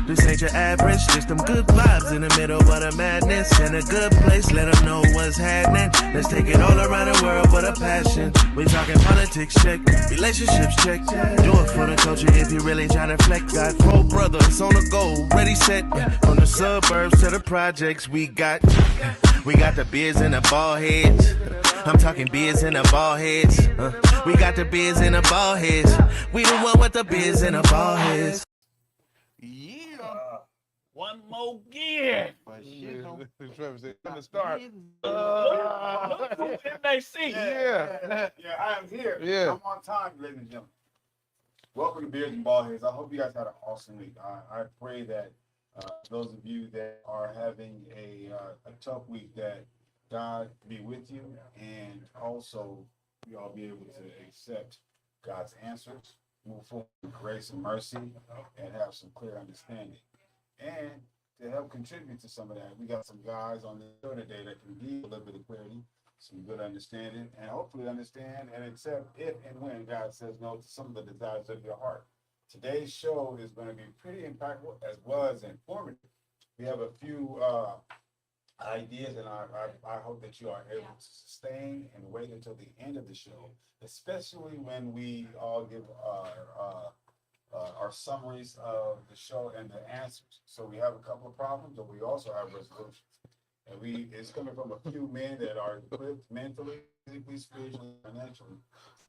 This ain't your average, just them good vibes in the middle of the madness. In a good place, let them know what's happening. Let's take it all around the world with a passion. We talking politics, check. Relationships, check. Do it for the culture if you really tryna flex. Got 4 brothers on the go, ready, set. From the suburbs to the projects, we got the beers and the ball heads. I'm talking beers and the ball heads. We got the beers and the ball heads. We the one with the beers and the ball heads. Yeah. One more gear. Trevor said, "Gonna start." MAC. Yeah, I am here. Yeah. I'm on time, ladies and gentlemen. Welcome to Beers and Ballheads. I hope you guys had an awesome week. I pray that those of you that are having a tough week, that God be with you, and also you all be able to accept God's answers, move forward with grace and mercy, and have some clear understanding. And to help contribute to some of that, we got some guys on the show today that can give a little bit of clarity, some good understanding, and hopefully understand and accept if and when God says no to some of the desires of your heart. Today's show is going to be pretty impactful as well as informative. We have a few ideas, and I hope that you are able to sustain and wait until the end of the show, especially when we all give our summaries of the show and the answers. So we have a couple of problems, but we also have resolutions. And it's coming from a few men that are equipped mentally, physically, spiritually, financially,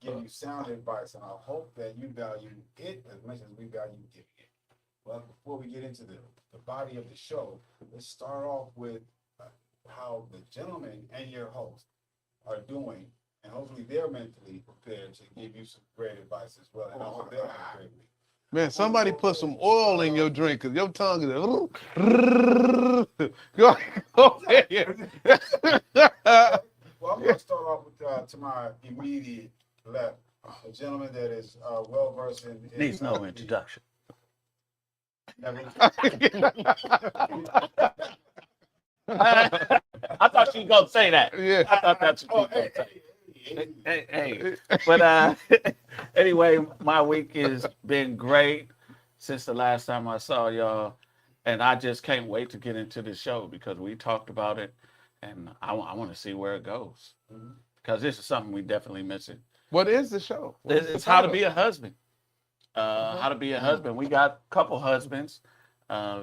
to give you sound advice. And I hope that you value it as much as we value giving it. Well, before we get into the body of the show, let's start off with how the gentleman and your host are doing. And hopefully they're mentally prepared to give you some great advice as well. And I hope they'll have a great week. Man, somebody put some oil in your drink because your tongue is. Go ahead. Well, I'm going to start off with to my immediate left, a gentleman that is well versed in. Needs no introduction. I thought you were gonna say that. Yeah. I thought that's what you were gonna say. Hey. But anyway, my week has been great since the last time I saw y'all, and I just can't wait to get into the show because we talked about it, and I want to see where it goes because this is something we definitely missing. What is the show? It's how to be a husband. How to be a husband. We got a couple husbands,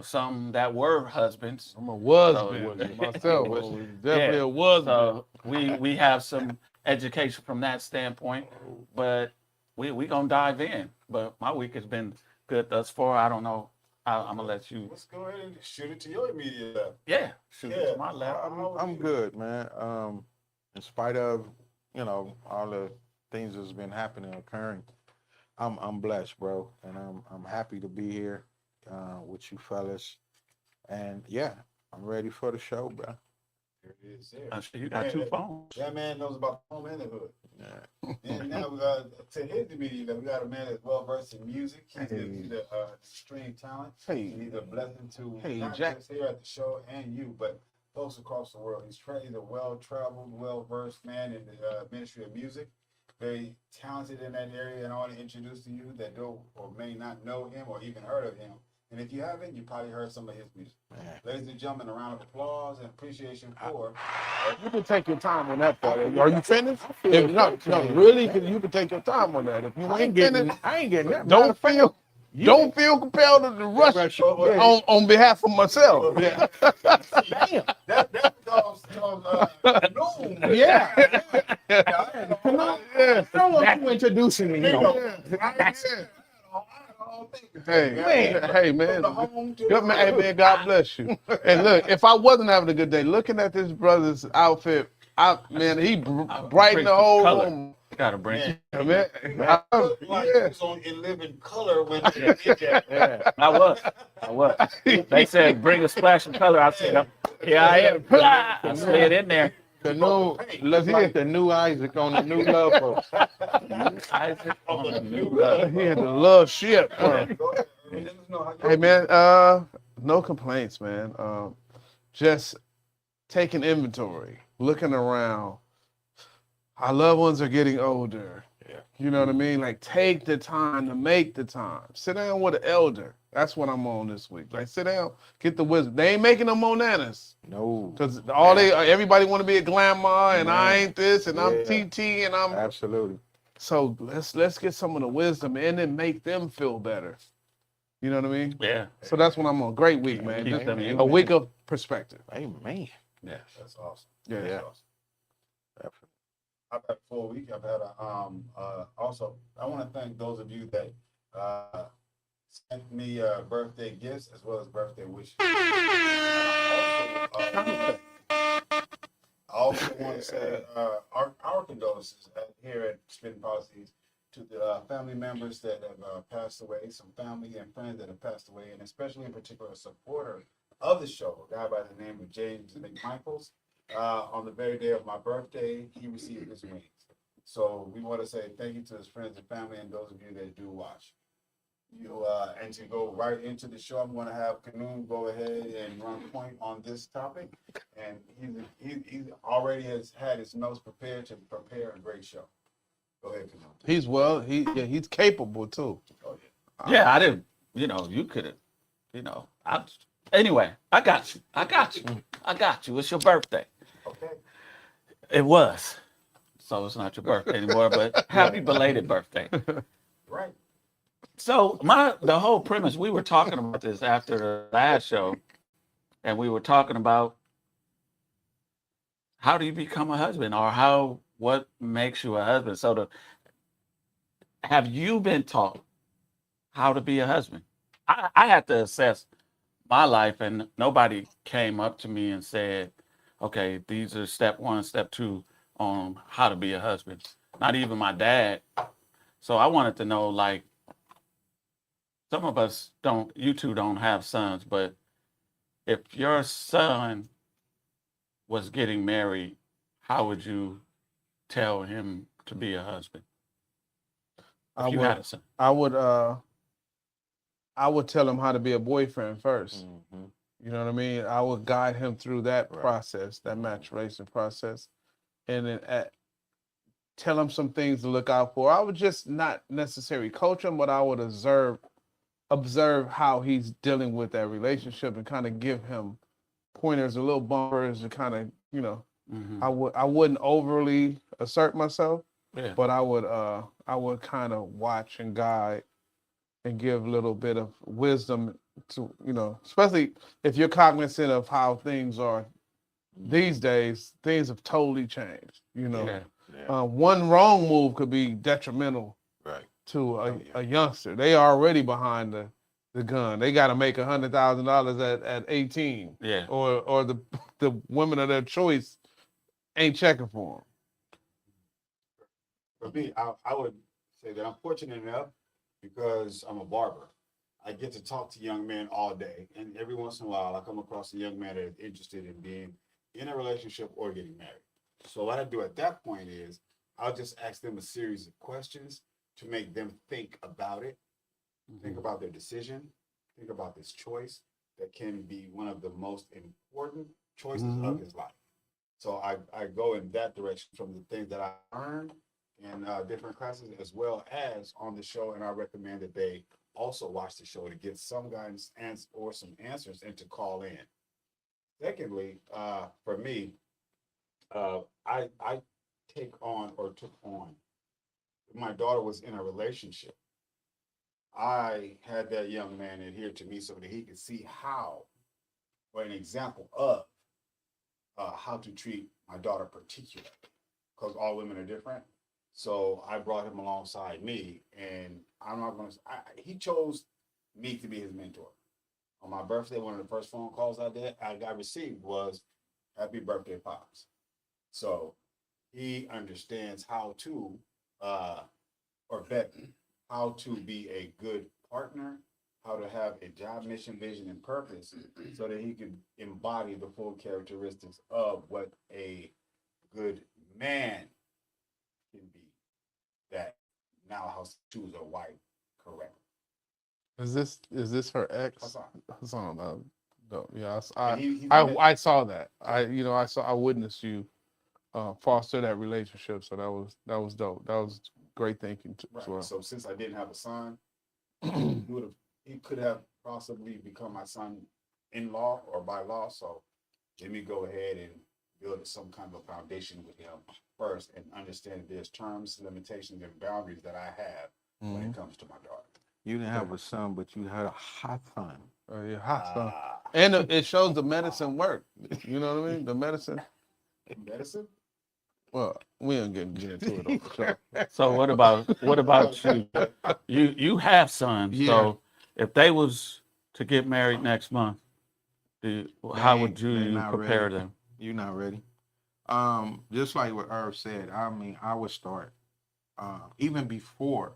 some that were husbands. I'm a husband myself. Definitely a husband. So we have some education from that standpoint, but we gonna dive in. But my week has been good thus far. I don't know. I'm gonna let you. Let's go ahead and shoot it to your immediate left. Yeah, shoot it to my left. I'm good, man. In spite of all the things that's been happening, occurring, I'm blessed, bro, and I'm happy to be here with you fellas, and yeah, I'm ready for the show, bro. There it is. There. I'm sure you got 2 phones. That man knows about home and the hood. Yeah. And now we got to his immediate, we got a man that's well versed in music. He's the extreme talent. Hey. He's a blessing to not Jack. just here at the show and you, but folks across the world. He's a well-traveled, well-versed man in the ministry of music. Very talented in that area, and I want to introduce to you that do or may not know him or even heard of him. And if you haven't, you probably heard some of his music. Man. Ladies and gentlemen, a round of applause and appreciation for. You can take your time on that part. Are you finished? If no, really, you can take your time on that. If you ain't finished, I ain't getting that. don't feel compelled to rush on behalf of myself. Yeah. Damn. That becomes no. Yeah. I don't want you introducing me. Hey, man. Good man. Hey, man, God bless you. And look, if I wasn't having a good day, looking at this brother's outfit, he brightened the whole room. Gotta bring it. Yeah, man. He was on in living color when he did that. Yeah, I was. They said bring a splash of color. I said, here I am. I slid in there. Let's get the new Isaac on the new love. Isaac on the new love. He had the love ship. Hey, man, no complaints, man. Just taking inventory, looking around. Our loved ones are getting older. Yeah. You know what I mean? Like, take the time to make the time. Sit down with an elder. That's what I'm on this week. Like, sit down, get the wisdom. They ain't making no more nanas. No. Because everybody want to be a grandma, and I ain't this, and I'm TT, and I'm. Absolutely. So let's get some of the wisdom and then make them feel better. You know what I mean? Yeah. So that's what I'm on. Great week, man. Keep Just them in. a week of perspective. Amen. Yeah. That's awesome. Yeah. That's awesome. Absolutely. I've had a full week. I've had also, I want to thank those of you that sent me birthday gifts as well as birthday wishes. I also want to say our condolences here at Spitting Policies to the family members that have passed away, some family and friends that have passed away, and especially in particular a supporter of the show, a guy by the name of James McMichaels. On the very day of my birthday, he received his wings. So we want to say thank you to his friends and family and those of you that do watch. And to go right into the show, I'm going to have Kanoon go ahead and run point on this topic. And he already has had his notes prepared to prepare a great show. Go ahead, Kanoon. He's capable too. Oh, Yeah, I didn't, you could have, anyway, I got you. It's your birthday. Okay. It was. So it's not your birthday anymore, but happy belated birthday. Right. So the whole premise, we were talking about this after the last show, and we were talking about how do you become a husband, or what makes you a husband. So have you been taught how to be a husband? I had to assess my life, and nobody came up to me and said, okay, these are step 1, step 2 on how to be a husband. Not even my dad. So I wanted to know, like, some of us you two don't have sons, but if your son was getting married, how would you tell him to be a husband? If you had a son. I would tell him how to be a boyfriend first. Mm-hmm. You know what I mean? I would guide him through that process, that maturation process, and then tell him some things to look out for. I would just not necessarily coach him, but I would observe how he's dealing with that relationship and kind of give him pointers, a little bumpers, and kind of, Mm-hmm. I wouldn't overly assert myself, Yeah. but I would kind of watch and guide and give a little bit of wisdom to, especially if you're cognizant of how things are these days. Things have totally changed. Yeah. One wrong move could be detrimental to a youngster. They already behind the gun. They got to make $100,000 at 18. Yeah. Or the women of their choice ain't checking for them. For me, I would say that I'm fortunate enough because I'm a barber. I get to talk to young men all day, and every once in a while I come across a young man that is interested in being in a relationship or getting married. So what I do at that point is I'll just ask them a series of questions to make them think about it, think about their decision, think about this choice that can be one of the most important choices of his life. So I go in that direction from the things that I learned in different classes as well as on the show, and I recommend that they also watch the show to get some guidance or some answers and to call in. Secondly, for me, I took on, my daughter was in a relationship. I had that young man adhere to me so that he could see how, or an example of how to treat my daughter particularly, because all women are different. So I brought him alongside me, and he chose me to be his mentor. On my birthday, one of the first phone calls I received was, "Happy birthday, Pops." So he understands how to, how to be a good partner, how to have a job, mission, vision, and purpose, so that he can embody the full characteristics of what a good man can be. That now how choose a wife correct. Is this her ex? Hassan. No, yeah, I I saw that. I witnessed you foster that relationship. So that was dope. That was great thinking as well. So since I didn't have a son, he would have he could have possibly become my son-in-law or by law. So let me go ahead and build some kind of a foundation with him first and understand there's terms, limitations, and boundaries that I have when it comes to my daughter. You didn't have a son, but you had a hot son. Oh, yeah, hot stuff. And it shows the medicine work. You know what I mean? The medicine. Medicine? Well, we ain't get into it on the show. So what about you? You have sons. Yeah. So if they was to get married next month, how would They you not prepare ready. them? You're not ready. Just like what Irv said, I mean, I would start even before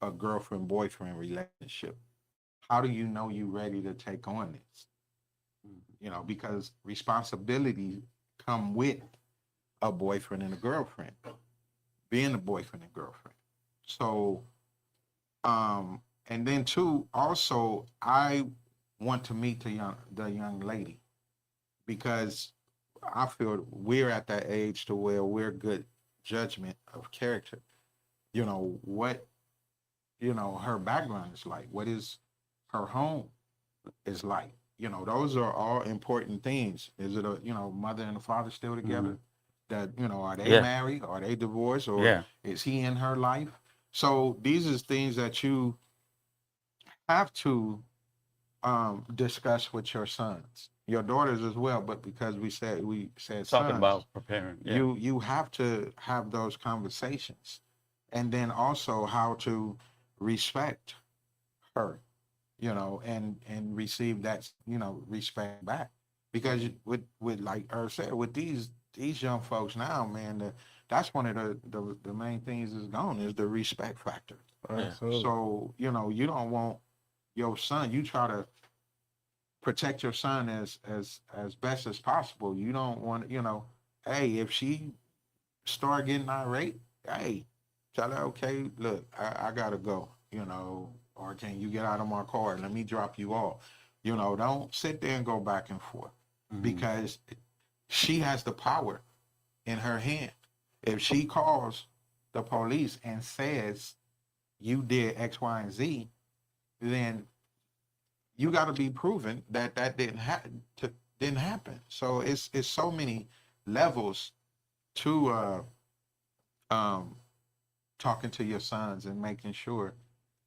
a girlfriend-boyfriend relationship. How do you know you're ready to take on this? You know, because responsibilities come with a boyfriend and a girlfriend, being a boyfriend and girlfriend. So, and then too, also, I want to meet the young lady, because I feel we're at that age to where we're good judgment of character. You know, what, you know, her background is like, what is her home is like. You know, those are all important things. Is it a, you know, mother and the father still together? That, you know, are they Yeah. married? Are they divorced? Or Yeah. is he in her life? So these is things that you have to discuss with your sons, your daughters as well. But because we said Talking sons, about preparing. Yeah. you have to have those conversations, and then also how to respect her, you know, and receive that, you know, respect back. Because with like Irv said, with these young folks now, man, that's one of the main things is gone, is the respect factor. Absolutely. So, you know, you don't want your son, you try to protect your son as best as possible. You don't want, you know, hey, if she start getting irate, hey, tell her, okay, look, I gotta go, you know, or can you get out of my car? Let me drop you off. You know, don't sit there and go back and forth, because she has the power in her hand. If she calls the police and says you did X, Y, and Z, then you got to be proven that didn't happen. So it's so many levels to talking to your sons and making sure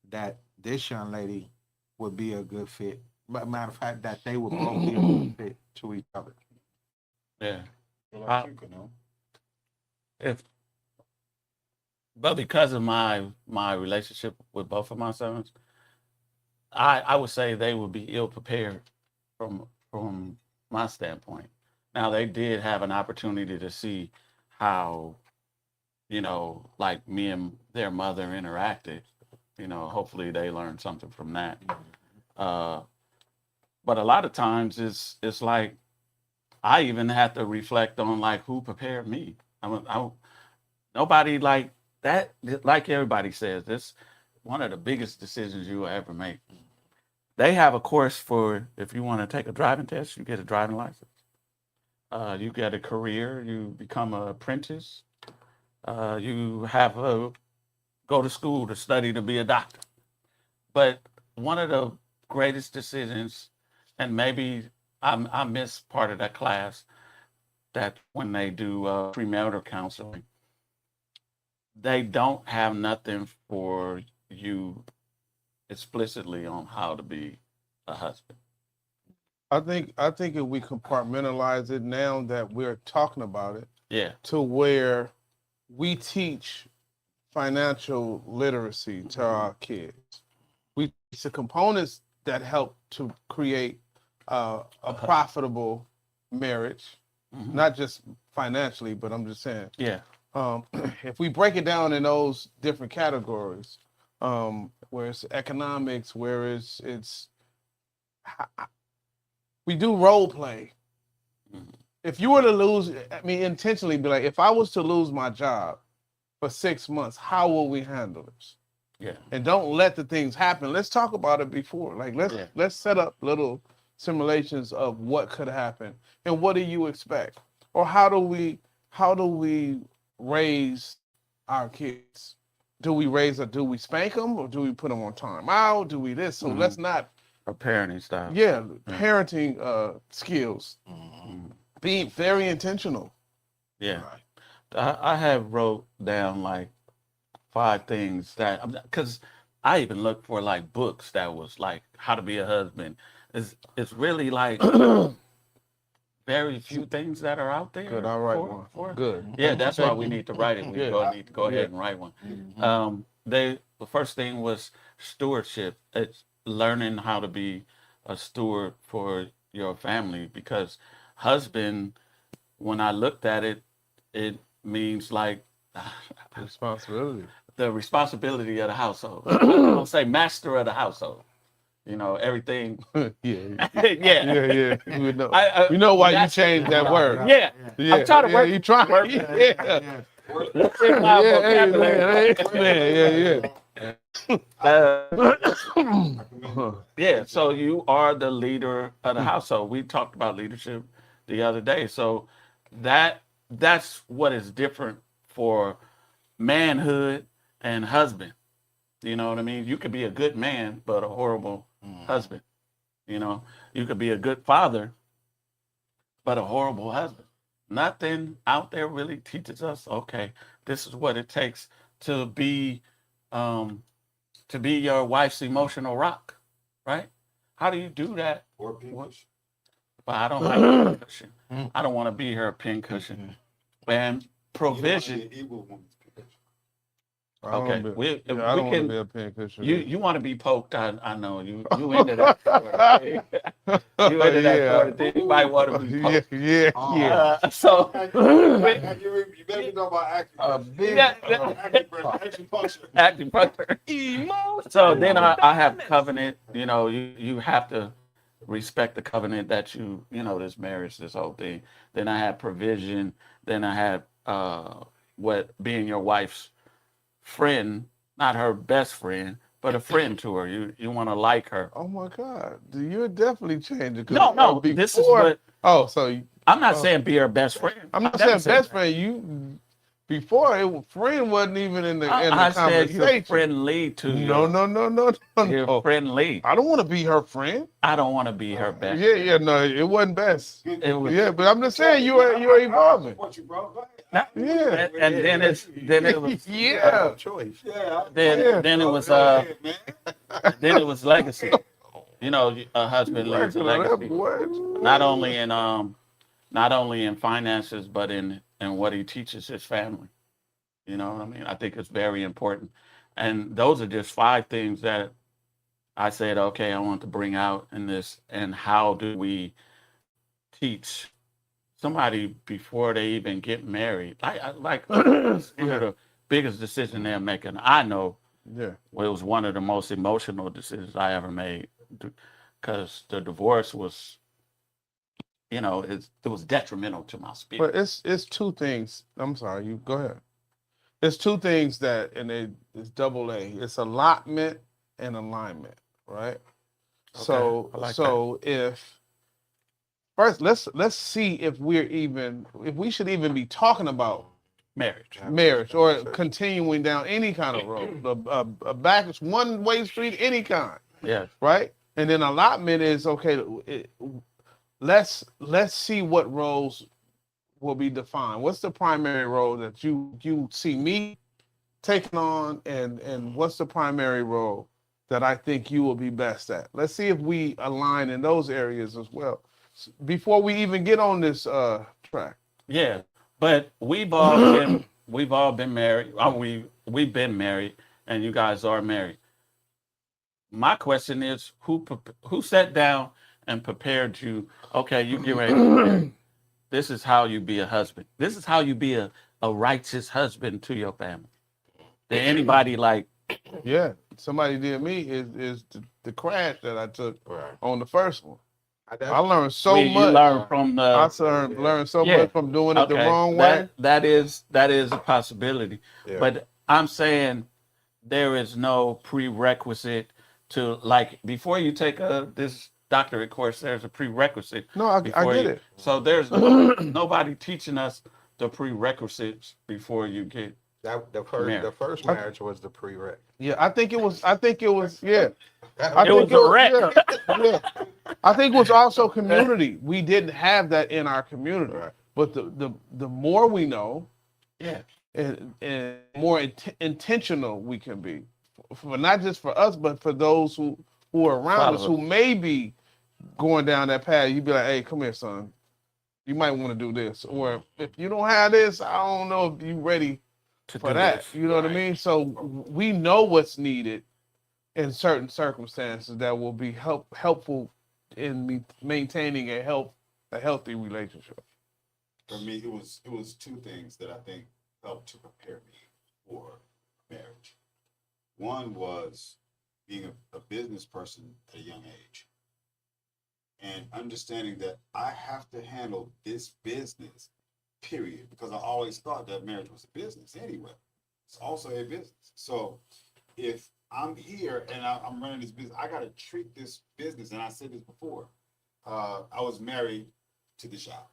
that this young lady would be a good fit. But matter of fact, that they would both be a good fit to each other. Yeah. Well, Uh, you know. But because of my relationship with both of my sons, I would say they would be ill prepared from my standpoint. Now they did have an opportunity to see how, you know, like me and their mother interacted. You know, hopefully they learned something from that. But a lot of times it's like I even have to reflect on like who prepared me. Nobody like that. Like everybody says, this one of the biggest decisions you will ever make. They have a course for if you want to take a driving test, you get a driving license. You get a career, you become an apprentice. You have go to school to study to be a doctor. But one of the greatest decisions, and maybe I missed part of that class, that when they do premarital counseling, they don't have nothing for you explicitly on how to be a husband. I think if we compartmentalize it now that we're talking about it, Yeah. to where we teach financial literacy to our kids. We teach the components that help to create a profitable marriage, not just financially, but I'm just saying. Yeah. If we break it down in those different categories, where it's economics, where it's we do role play. If you were to lose, I mean, intentionally be like, if I was to lose my job for 6 months, how will we handle this? Yeah. And don't let the things happen. Let's talk about it before. Like let's set up little simulations of what could happen and what do you expect, or how do we raise our kids do we spank them or do we put them on timeout? Do we this? So let's not. A parenting style. Yeah, parenting skills. Mhm. Being very intentional. Yeah. I have wrote down like 5 things that, because I even looked for like books that was like how to be a husband. It's really like very few things that are out there. Good, I'll write one. Good. Yeah, that's why we need to write it. We Yeah. need to go ahead and write one. Mhm. The first thing was stewardship. It's learning how to be a steward for your family, because husband, when I looked at it, it means like Responsibility. the responsibility of the household. I'll say master of the household. You know, everything. yeah. Yeah. We know. I- We know why you that's- changed that word. Yeah. Yeah. I'm trying to work. You trying? work- Yeah. That's in my Yeah, vocabulary. yeah. Yeah, so you are the leader of the household. We talked about leadership the other day. So that's what is different for manhood and husband. You know what I mean? You could be a good man, but a horrible husband. You know, you could be a good father, but a horrible husband. Nothing out there really teaches us, okay, this is what it takes to be your wife's emotional rock, right? How do you do that? Or pincushion. But I don't like a pincushion. I don't want to be her pincushion. And provision. You don't want to be an evil woman's pincushion. Okay, I we don't want to can. be a pincushion. You want to be poked? I know you into that sort of thing. You into that sort of thing. You might want to be poked. Yeah. So You better be talking about acupuncture. acupuncture. So then I have covenant. You know, you have to respect the covenant that you know, this marriage, this whole thing. Then I have provision. Then I have what being your wife's friend, not her best friend, but a friend to her. You want to like her. Oh my God, you're definitely changing. No, this is what. Oh, so I'm not saying be her best friend. I'm not I never saying said best that. friend. You before friend wasn't even in the I said you're conversation. friendly to No. You're friendly. I don't want to be her friend. I don't want to be her best. Yeah, no, it wasn't best. It was, Yeah, but I'm just saying you're evolving. What you, bro? Go not- Yeah. and then it was Yeah. Choice. ahead. then it was man. then it was legacy. You know, a husband leaves a legacy. Not only in finances, but in what he teaches his family. You know what I mean? I think it's very important. And those are just 5 things that I said, okay, I want to bring out in this. And how do we teach somebody before they even get married? I like it's one of the biggest decision they're making. I know Yeah. it was one of the most emotional decisions I ever made, because the divorce was, you know, it was detrimental to my spirit. But it's 2 things. I'm sorry, you go ahead. It's 2 things that, and it's double A. It's allotment and alignment, right? So I like if first let's see if we should even be talking about marriage or continuing down any kind of road, a back one-way street, any kind, Yeah. right? And then allotment is okay. Let's see what roles will be defined. What's the primary role that you see me taking on, and what's the primary role that I think you will be best at? Let's see if we align in those areas as well before we even get on this track. Yeah, but we've all been married. We've been married, and you guys are married. My question is, who sat down and prepared you? Okay, you get ready to be married. This is how you be a husband. This is how you be a righteous husband to your family. Did anybody like? Yeah, somebody did me is the crash that I took on the first one. I learned so You much. learn from the. I learned so Yeah. much from doing it the Okay, wrong way. that is a possibility. Yeah. But I'm saying there is no prerequisite to, like, before you take this doctorate course, there's a prerequisite. No, I before get you- it. So there's nobody teaching us the prerequisites before you get The first marriage was the prereq. Yeah, I think it was. Yeah. It was a wreck. Yeah. I think it was also community. We didn't have that in our community. Right. But the more we know, Yeah. and more intentional we can be, for not just for us, but for those who are around us, who may be going down that path. You'd be like, hey, come here, son. You might want to do this. Or if you don't have this, I don't know if you're ready for that. This. You know what I mean? So we know what's needed in certain circumstances that will be helpful in maintaining a healthy relationship. For me, it was two things that I think helped to prepare me for marriage. One was being a business person at a young age and understanding that I have to handle this business, period, because I always thought that marriage was a business anyway. It's also a business. So if I'm here and I'm running this business, I got to treat this business. And I said this before, I was married to the shop.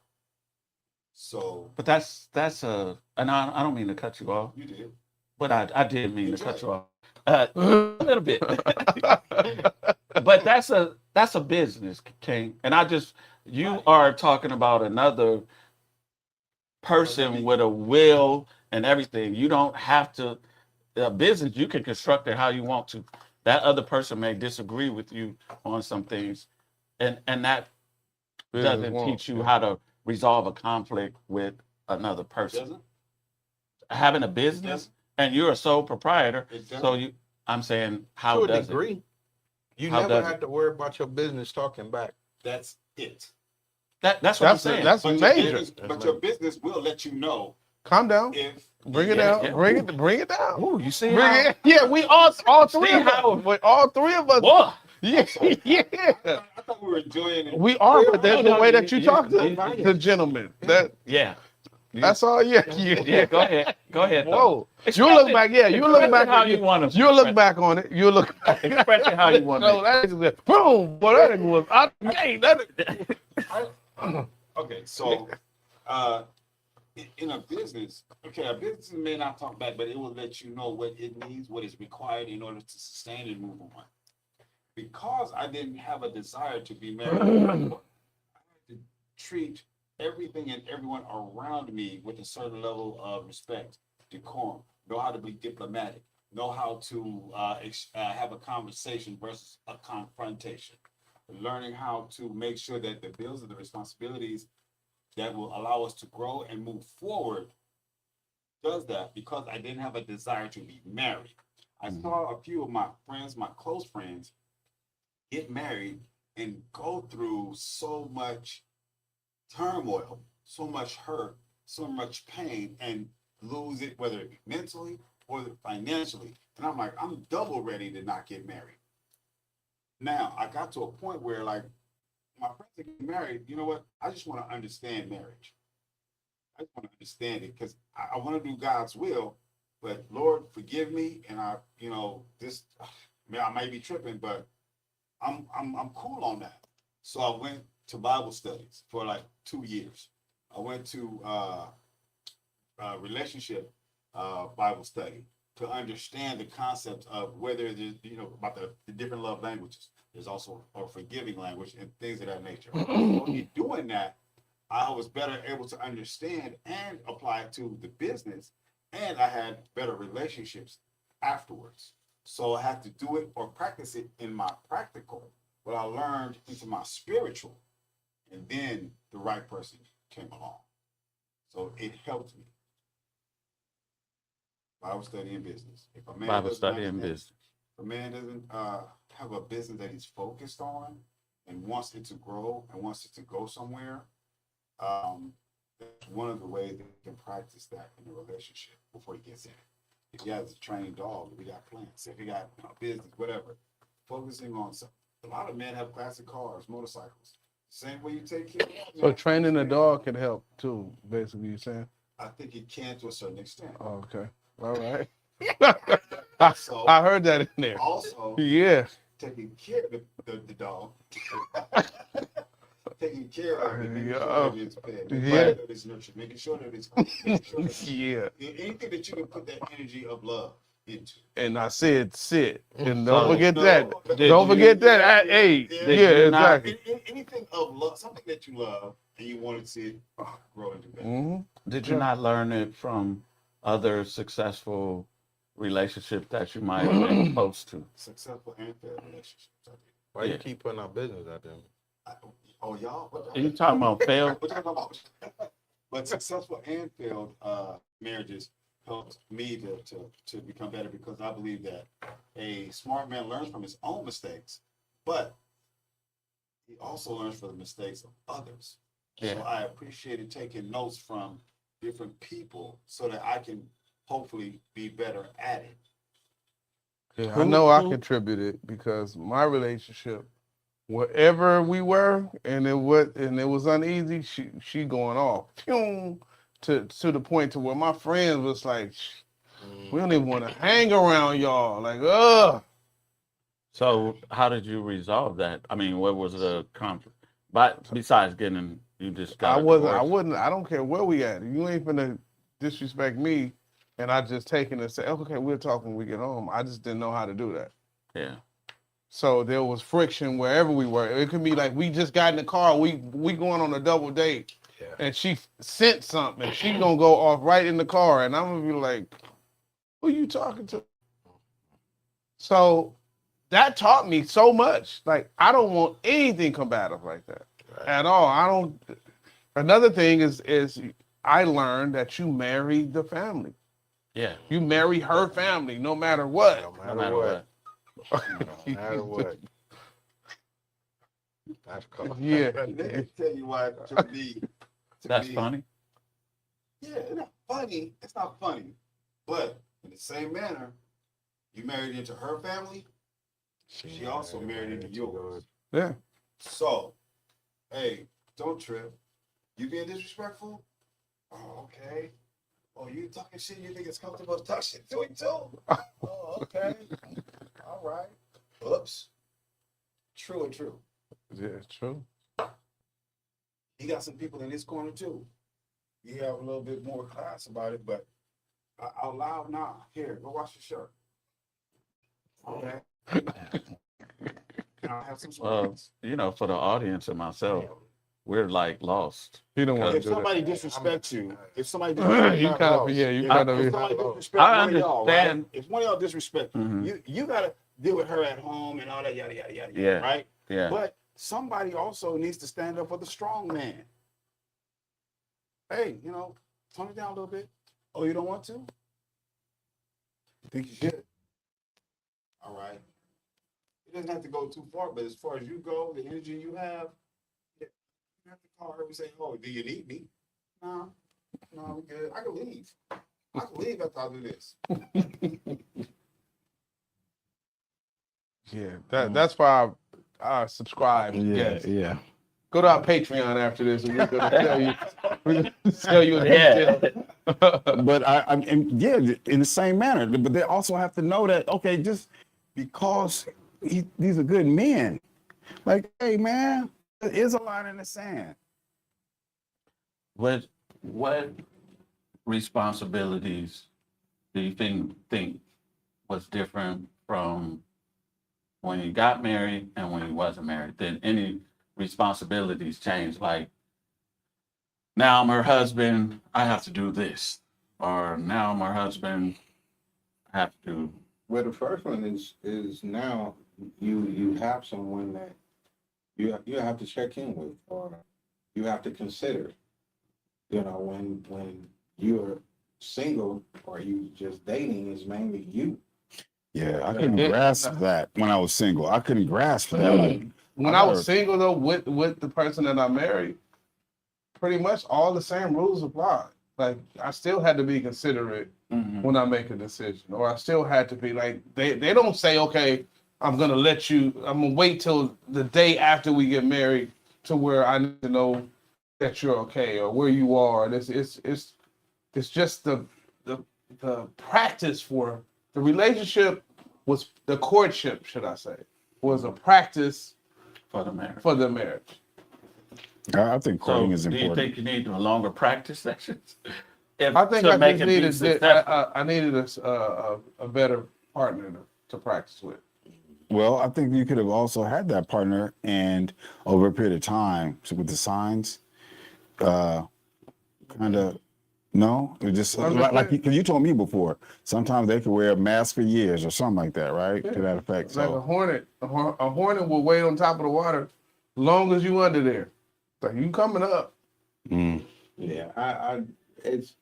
So, But that's and I don't mean to cut you off, you did. but I did mean to cut you off a little bit. But that's a business, King, and you are talking about another person with a will and everything. You don't have to. Business, you can construct it how you want to. That other person may disagree with you on some things, and that doesn't teach you how to resolve a conflict with another person. Doesn't? Having a business and you're a sole proprietor, It doesn't. so I'm saying how To a does degree. it? You How never does had to worry about your business talking back. That's it. That's what I'm saying. That's But major. your business will let you know Calm down. if Bring it Yeah, down. yeah. Bring it down. Ooh, you see Bring how? it. Yeah, we all three See of how- us. All three of us. Whoa. Yeah. I thought we were enjoying it. We are, but that's the way that you talk to you- the gentleman. Yeah. That's all. Yeah. Yeah. Go ahead. Go ahead. Whoa. You look back. Yeah. You look back. How you want to? You look back on it. You look. Express it how you want No, to. that is boom. Boy, that was out the gate. Okay, so in a business, a business may not talk back, but it will let you know what it needs, what is required in order to sustain and move on. Because I didn't have a desire to be married, I had to treat everything and everyone around me with a certain level of respect, decorum, know how to be diplomatic, know how to have a conversation versus a confrontation, learning how to make sure that the bills and the responsibilities that will allow us to grow and move forward does that, because I didn't have a desire to be married. I saw a few of my friends, my close friends, get married and go through so much turmoil, so much hurt, so much pain, and lose it, whether it be mentally or financially. And I'm like, I'm double ready to not get married. Now, I got to a point where, like, my friends are getting married. You know what? I just want to understand marriage. I just want to understand it, because I want to do God's will. But Lord, forgive me. And I might be tripping, but I'm cool on that. So I went to Bible studies for like 2 years. I went to relationship Bible study to understand the concept of whether there's, about the different love languages. There's also a forgiving language and things of that nature. So in doing that, I was better able to understand and apply it to the business, and I had better relationships afterwards. So I had to do it or practice it in my practical, what I learned into my spiritual, and then the right person came along. So it helped me. Bible study and business. If a man Bible doesn't study and understand- business. if a man doesn't have a business that he's focused on and wants it to grow and wants it to go somewhere, that's one of the ways that he can practice that in a relationship before he gets in it. If he has a trained dog, if he got plants, if he got business, whatever, focusing on something. A lot of men have classic cars, motorcycles. Same way you take care of that, So man. training a dog can help too. Basically, you're saying. I think it can to a certain extent. Oh, okay. All right. So I heard that in there. also Yeah. taking care of the dog taking care of it, making Yeah. sure that it's fed, making Yeah. sure that it's nurtured, making sure that it's making sure that Yeah. anything that you can put that energy of love into. And I said sit. And So- don't forget that. Did Don't you- forget that. Hey, Did yeah, you not- exactly. Anything of love, something that you love, and you want to see it grow into better. hmm Did you not learn it from other successful relationships that you might have been close to? Successful and failed relationships. Why you Yeah. keep putting our business out there? Oh, y'all? What Are you talking about fail? What y'all talking about? But successful and failed marriages helped me to become better, because I believe that a smart man learns from his own mistakes, but he also learns from the mistakes of others. So Yeah. I appreciated taking notes from different people so that I can hopefully be better at it. Yeah, I know I contributed because my relationship, wherever we were, and it was uneasy. She going off, Phew, to the point to where my friends was like, we don't even want to hang around y'all. Like, ugh. So how did you resolve that? I mean, what was the conflict? But besides getting, you just got I a wasn't. I divorce? wouldn't. I don't care where we at. You ain't finna disrespect me, and I just take it and say, okay, we'll talk when we get home. I just didn't know how to do that. Yeah. So there was friction wherever we were. It could be like we just got in the car, we going on a double date, and she sent something, and she gonna go off right in the car, and I'm gonna be like, who you talking to? So that taught me so much. Like, I don't want anything combative like that at all. I don't. Another thing is I learned that you marry the family. Yeah. You marry her family, no matter what. No No matter what. No matter what. That's cool. Yeah. Let me tell you why, to me. That's funny. Yeah, it's not funny. It's not funny. But in the same manner, you married into her family, she also married into yours. Yeah. So, hey, don't trip. You being disrespectful? Oh, okay. Oh, you talking shit, you think it's comfortable to talk shit to him too? Oh, okay. All right. Oops. True or true. Yeah, it's true. He got some people in his corner too. You have a little bit more class about it, but out loud now. Here, go wash your shirt. Okay. Can I have some Well, sweets? you know, for the audience and myself, we're like lost. He don't want to If do that. somebody disrespects you, if somebody You disrespects kind of, yeah, you kind if of. somebody disrespects I one of y'all, right? understand. If one of y'all disrespect Mhm. you gotta deal with her at home and all that yada yada yada. Yeah. Right? Yeah. But somebody also needs to stand up for the strong man. Hey, tone it down a little bit. Oh, you don't want to? I think you should. All right. It doesn't have to go too far, but as far as you go, the energy you have, you have to call her and say, oh, do you need me? No, we're good. I can leave. I can leave after I do this. Yeah, that's why I subscribe. Yes. yeah. Go to our Patreon after this, and we're gonna tell you. We're gonna tell you in Yeah. detail. But and yeah, in the same manner. But they also have to know that, okay, just because these are good men, like, hey man, there is a line in the sand. What responsibilities do you think was different from when you got married and when you wasn't married? Did any responsibilities change? Like, now I'm her husband, I have to do this, or now I'm her husband, I have to do. Well, the first one is now you have someone that you have to check in with, or you have to consider. When you're single or you just dating, is mainly you. Yeah, I couldn't grasp that when I was single. I couldn't grasp that. Like, When I was single though, with the person that I married, pretty much all the same rules apply. Like, I still had to be considerate Mhm. when I make a decision, or I still had to be like, they don't say, okay, I'm gonna wait till the day after we get married to where I need to know that you're okay or where you are. And it's just the practice for the relationship was the courtship, should I say, was a practice For the marriage. for the marriage. I think So courting is do you important. think you need a longer practice sessions? I think To I make just it be needed successful? I needed a better partner to practice with. Well, I think you could have also had that partner, and over a period of time, so with the signs, kind of, no, it just like you told me before. Sometimes they could wear a mask for years or something like that, right? To that effect. Like a So, hornet, a hornet will wait on top of the water long as you under there. Like you coming up. Yeah, it's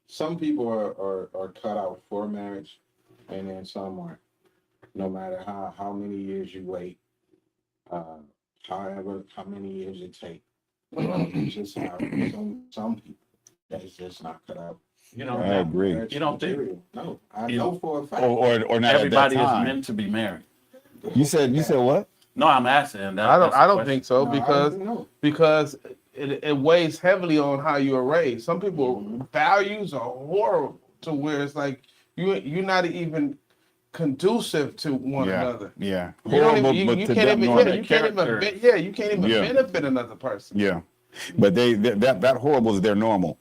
some people are cut out for marriage, and then some aren't. No matter how many years you wait, however how many years it takes, it's just how some people that's just not cut out. You don't I agree. Marriage You don't think- material. No, I You know don't- for a fact. or not everybody at that is time. meant to be married? You said what? No, I'm asking. That, I that's the don't question. think so No, because I don't know. because it weighs heavily on how you are raised. Some people values are horrible to where it's like you're not even conducive to one Yeah, another. yeah. You don't even, Horrible, but you to can't them even normal. you can't even you can't even Yeah. benefit another person. Yeah, but that horrible is their normal,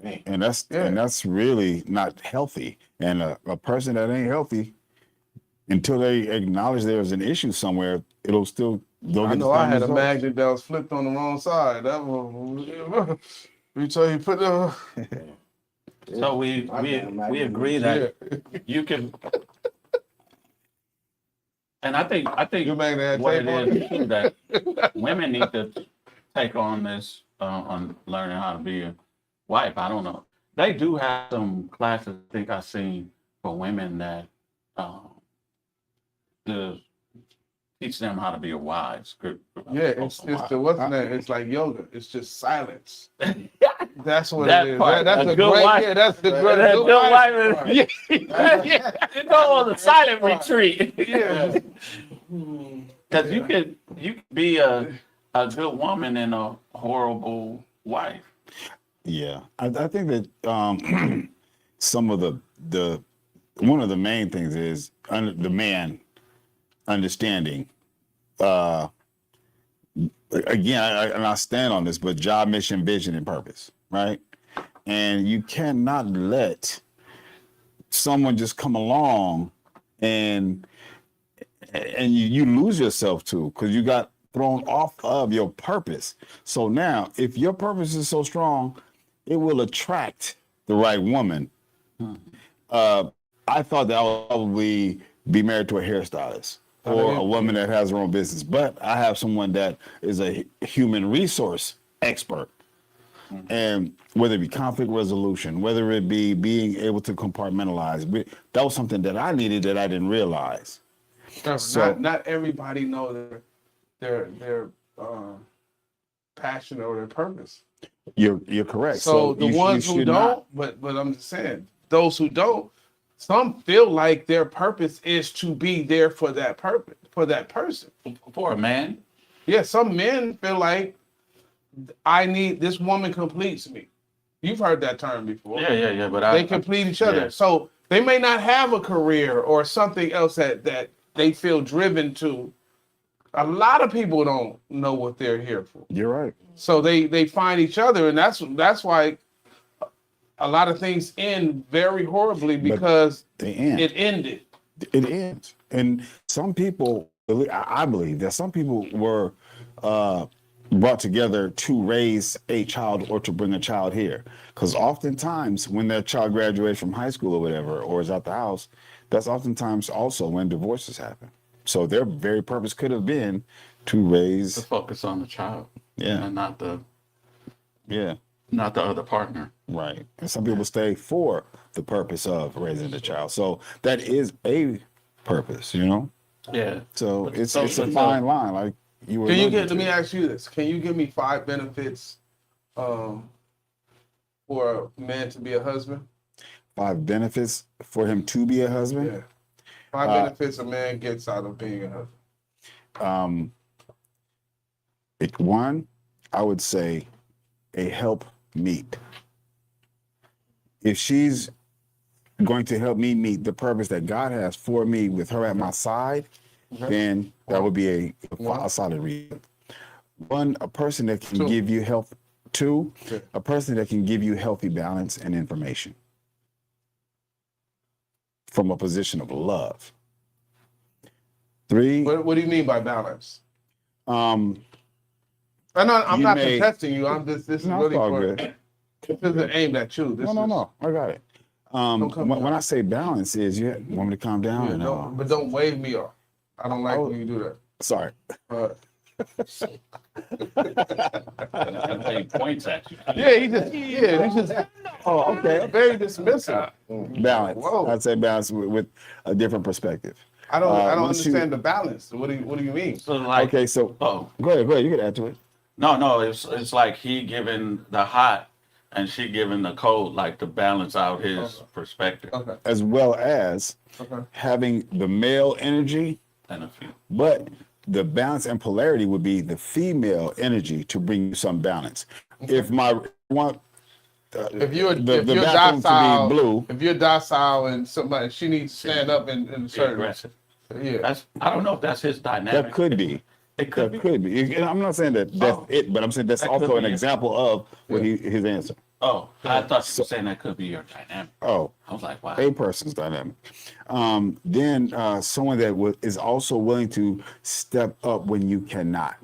Man. and that's really not healthy. And a person that ain't healthy, until they acknowledge there's an issue somewhere, they'll I get the know I same had a results. magnet that was flipped on the wrong side. That was you tell you put the So we agree that you can. And I think your magnet had what tape it on is it. too, that women need to take on this on learning how to be a wife. I don't know. They do have some classes. I think I've seen for women that to teach them how to be a wife. Yeah, it's the what's that? It's like yoga. It's just silence. That's what That it is. part, That's a a good great. wife. Yeah, that's the That good good wife. wife is- Yeah, You go on a silent retreat. yeah. Because you could be a good woman and a horrible wife. Yeah, I think that some of the one of the main things is the man understanding. Again, and I stand on this, but job, mission, vision, and purpose, right? And you cannot let someone just come along and you lose yourself too, because you got thrown off of your purpose. So now, if your purpose is so strong, it will attract the right woman. I thought that I would probably be married to a hairstylist or a woman that has her own business, but I have someone that is a human resource expert. And whether it be conflict resolution, whether it be being able to compartmentalize, that was something that I needed that I didn't realize. So- Not everybody know their passion or their purpose. You're correct. So the ones who should don't, not- but I'm just saying, those who don't, some feel like their purpose is to be there for that purpose, for that person. For a man, Yeah, some men feel like I need this woman completes me. You've heard that term before. yeah. But They complete each other. yeah. So they may not have a career or something else that they feel driven to. A lot of people don't know what they're here for. You're right. So they find each other, and that's why a lot of things end very horribly because They end. it ended. It ends. And some people, I believe that some people were brought together to raise a child or to bring a child here. Because oftentimes when that child graduates from high school or whatever, or is out the house, that's oftentimes also when divorces happen. So their very purpose could have been to to raise, focus on the child yeah, and not the other partner. right. And some people stay for the purpose of raising the child. So that is a purpose, you know? Yeah. So But it's so- a so- fine line, like you were. Can you alluding let me to. ask you this? Can you give me 5 benefits for a man to be a husband? 5 benefits for him to be a husband? Yeah. 5 benefits a man gets out of being a husband. One, I would say a help meet. If she's going to help me meet the purpose that God has for me with her at my side, then that would be a solid reason. One, a person that can Two. give you health. Two, Yeah. a person that can give you healthy balance and information from a position of love. Three, What do you mean by balance? um, I'm You not may- contesting you. I'm just, this is no, it's really all for, good. this isn't aimed at you. This No, I got it. Don't come When down. I say balance is, you want me to calm down? Yeah, but don't wave me off. I don't like when you do that. Sorry. And he points at you. He's just Oh, okay. very dismissive. Balance. Whoa. I'd say balance with a different perspective. I don't once you- understand the balance. What do you mean? So like, Okay, so oh, go ahead. You can add to it. no, it's like he giving the hot and she giving the cold, like to balance out his perspective. Okay. As well as Okay. having the male energy, And a few. but the balance and polarity would be the female energy to bring you some balance. If my want If you're the if you're bathroom docile, to be blue, if you're docile and somebody she needs to stand up in a Be certain aggressive. yeah. I don't know if that's his dynamic. that could be. It could That be. could be. And I'm not saying that that's Oh. it, but I'm saying that's That could also an be it. example of what his answer. Oh, I thought you were saying that could be your dynamic. Oh, I was like, wow. a person's dynamic. Then someone that is also willing to step up when you cannot,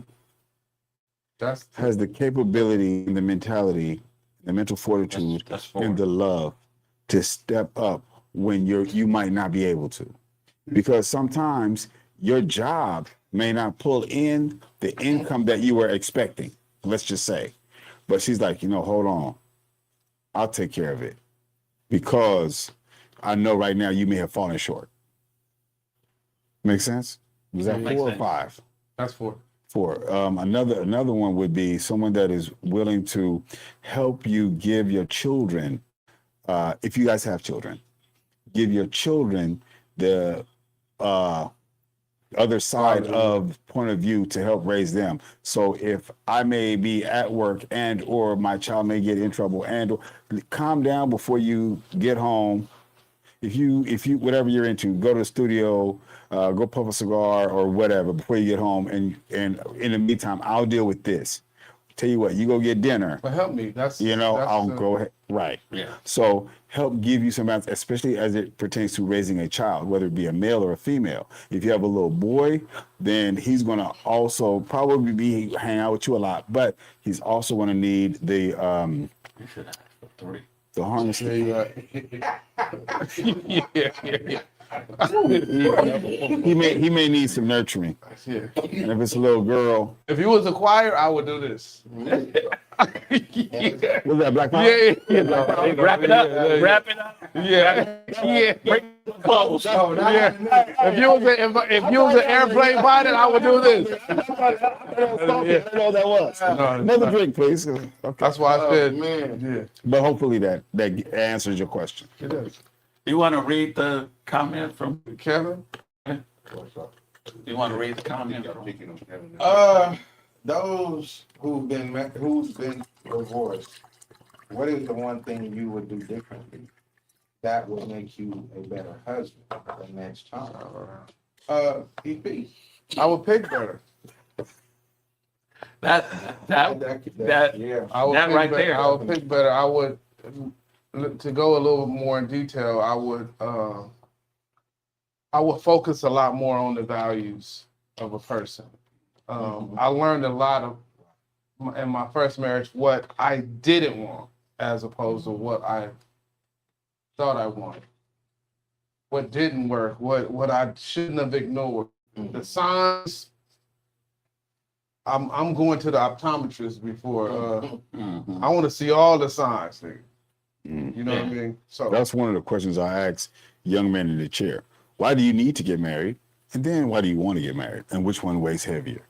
That's has the capability and the mentality, the mental fortitude, That's and forward. the love to step up when you might not be able to, because sometimes your job may not pull in the income that you were expecting. Let's just say, but she's like, hold on, I'll take care of it, because I know right now you may have fallen short. Make sense? Was that Makes 4 or sense. 5? that's for Four. Another one would be someone that is willing to help you give your children, if you guys have children, give your children the other side of point of view to help raise them. So if I may be at work and or my child may get in trouble and or, calm down before you get home. If you whatever you're into, go to the studio, go puff a cigar or whatever before you get home, and in the meantime, I'll deal with this. Tell you what, you go get dinner. but help me. That's I'll go ahead. Right. Yeah. So help give you some balance, especially as it pertains to raising a child, whether it be a male or a female. If you have a little boy, then he's going to also probably be hanging out with you a lot, but he's also going to need the You should have for 3. the harness. Yeah, you're right. yeah. He may need some nurturing. Yeah. And if it's a little girl, If you was a choir, I would do this. was that Black Power? Yeah. Wrap it up. Wrap it up. Yeah. Close. Yeah. If you was an airplane pilot, I would do this. I didn't know that was. No, Another drink, please. Okay. That's why I said, Man. yeah. But hopefully that answers your question. It is. You want to read the comment from? Kevin? You want to read the comment from? Those who's been divorced, what is the one thing you would do differently that would make you a better husband the next time? Eat beef. I would pick better. That Yeah. I would That pick right better. there. I would pick better. I would, to go a little more in detail, I would focus a lot more on the values of a person. I learned a lot in my first marriage what I didn't want as opposed to what I thought I wanted. What didn't work, what I shouldn't have ignored. The signs. I'm going to the optometrist before. Mhm. I want to see all the signs, nigga. Mm. You know what I mean? So That's one of the questions I ask young men in the chair. Why do you need to get married? And then why do you want to get married? And which one weighs heavier?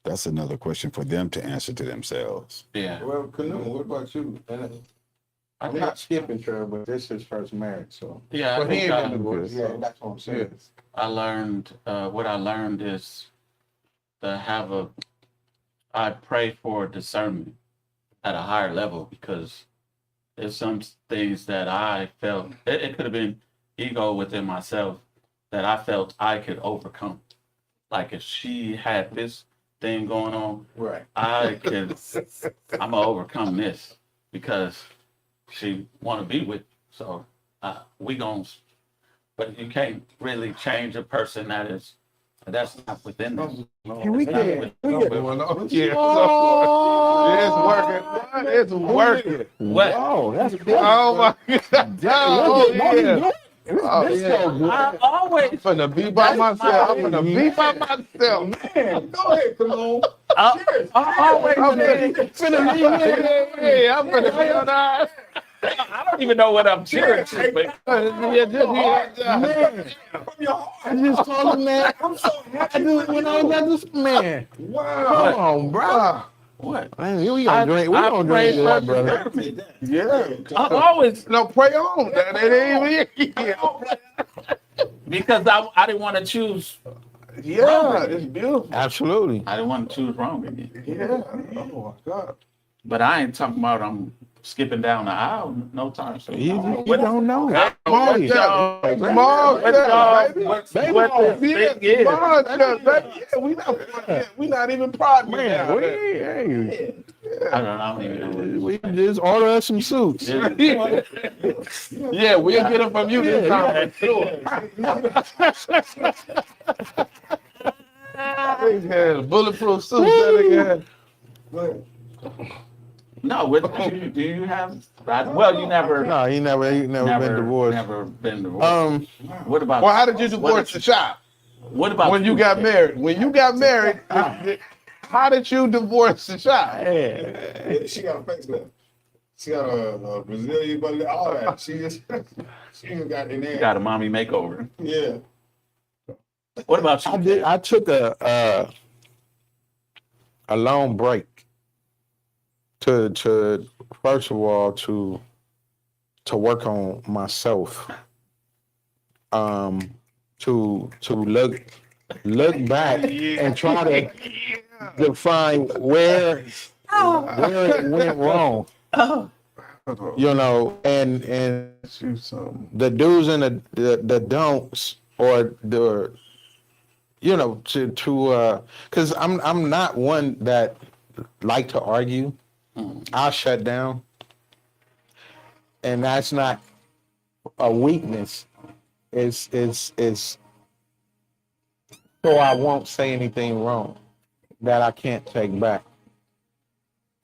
That's another question for them to answer to themselves. Yeah. Well, Canoe, what about you? I I'm think, not skipping Trevor, but this is his first marriage, so. yeah, I but he think ain't been divorced. Yeah, that's what I'm saying. I learned, what I learned is to I pray for discernment at a higher level, because there's some things that I felt, it could have been ego within myself that I felt I could overcome. Like if she had this thing going on, Right. I'm gonna overcome this because she want to be with. So we gonna, but you can't really change a person that's not within them. Can we It's not get within them. going on? Yeah, Oh, it's working. What? Whoa, that's Oh my God! Oh yeah! Oh yeah! I always I'm finna be by myself. I'm finna be by myself. Man, go ahead, Cologne. I always I'm finna be. Yeah, I'm finna be on that. I don't even know what I'm cheering to, but man. From your heart. I just told him that. I'm so happy. I do when I was at this man. Wow. Come on, bro. what? Man, we gonna drink. We gonna drink prayed that, for brother. the Yeah. I've always No, pray on. That ain't even. because I didn't want to choose. Yeah, it's beautiful. Absolutely. I didn't want to choose wrong again. Yeah. Oh my God. But I ain't talking about I'm skipping down the aisle no time soon. You don't know. Small Hey, step. hey, Small What step, y'all- baby. what this Yeah, thing is. small step, baby. Yeah, we not even partners man, now. hey, I don't even know. we just order us some suits. Yeah, we'll get them from you this time. They had bulletproof suits that Go ahead. No, what do you have? Well, you never No, he never been divorced. Never been divorced. What about? Well, how did you divorce the shop? What about When you got married? When you got married, how did you divorce the shop? Yeah. She got a facelift. She got a Brazilian, but all that. She just got in there. Got a mommy makeover? Yeah. What about you? I took a long break to first of all to work on myself. To look back and try to define where it went wrong. You know, and the do's and the don'ts, or the, you know, because I'm not one that like to argue. I'll shut down, and that's not a weakness. It's so I won't say anything wrong that I can't take back.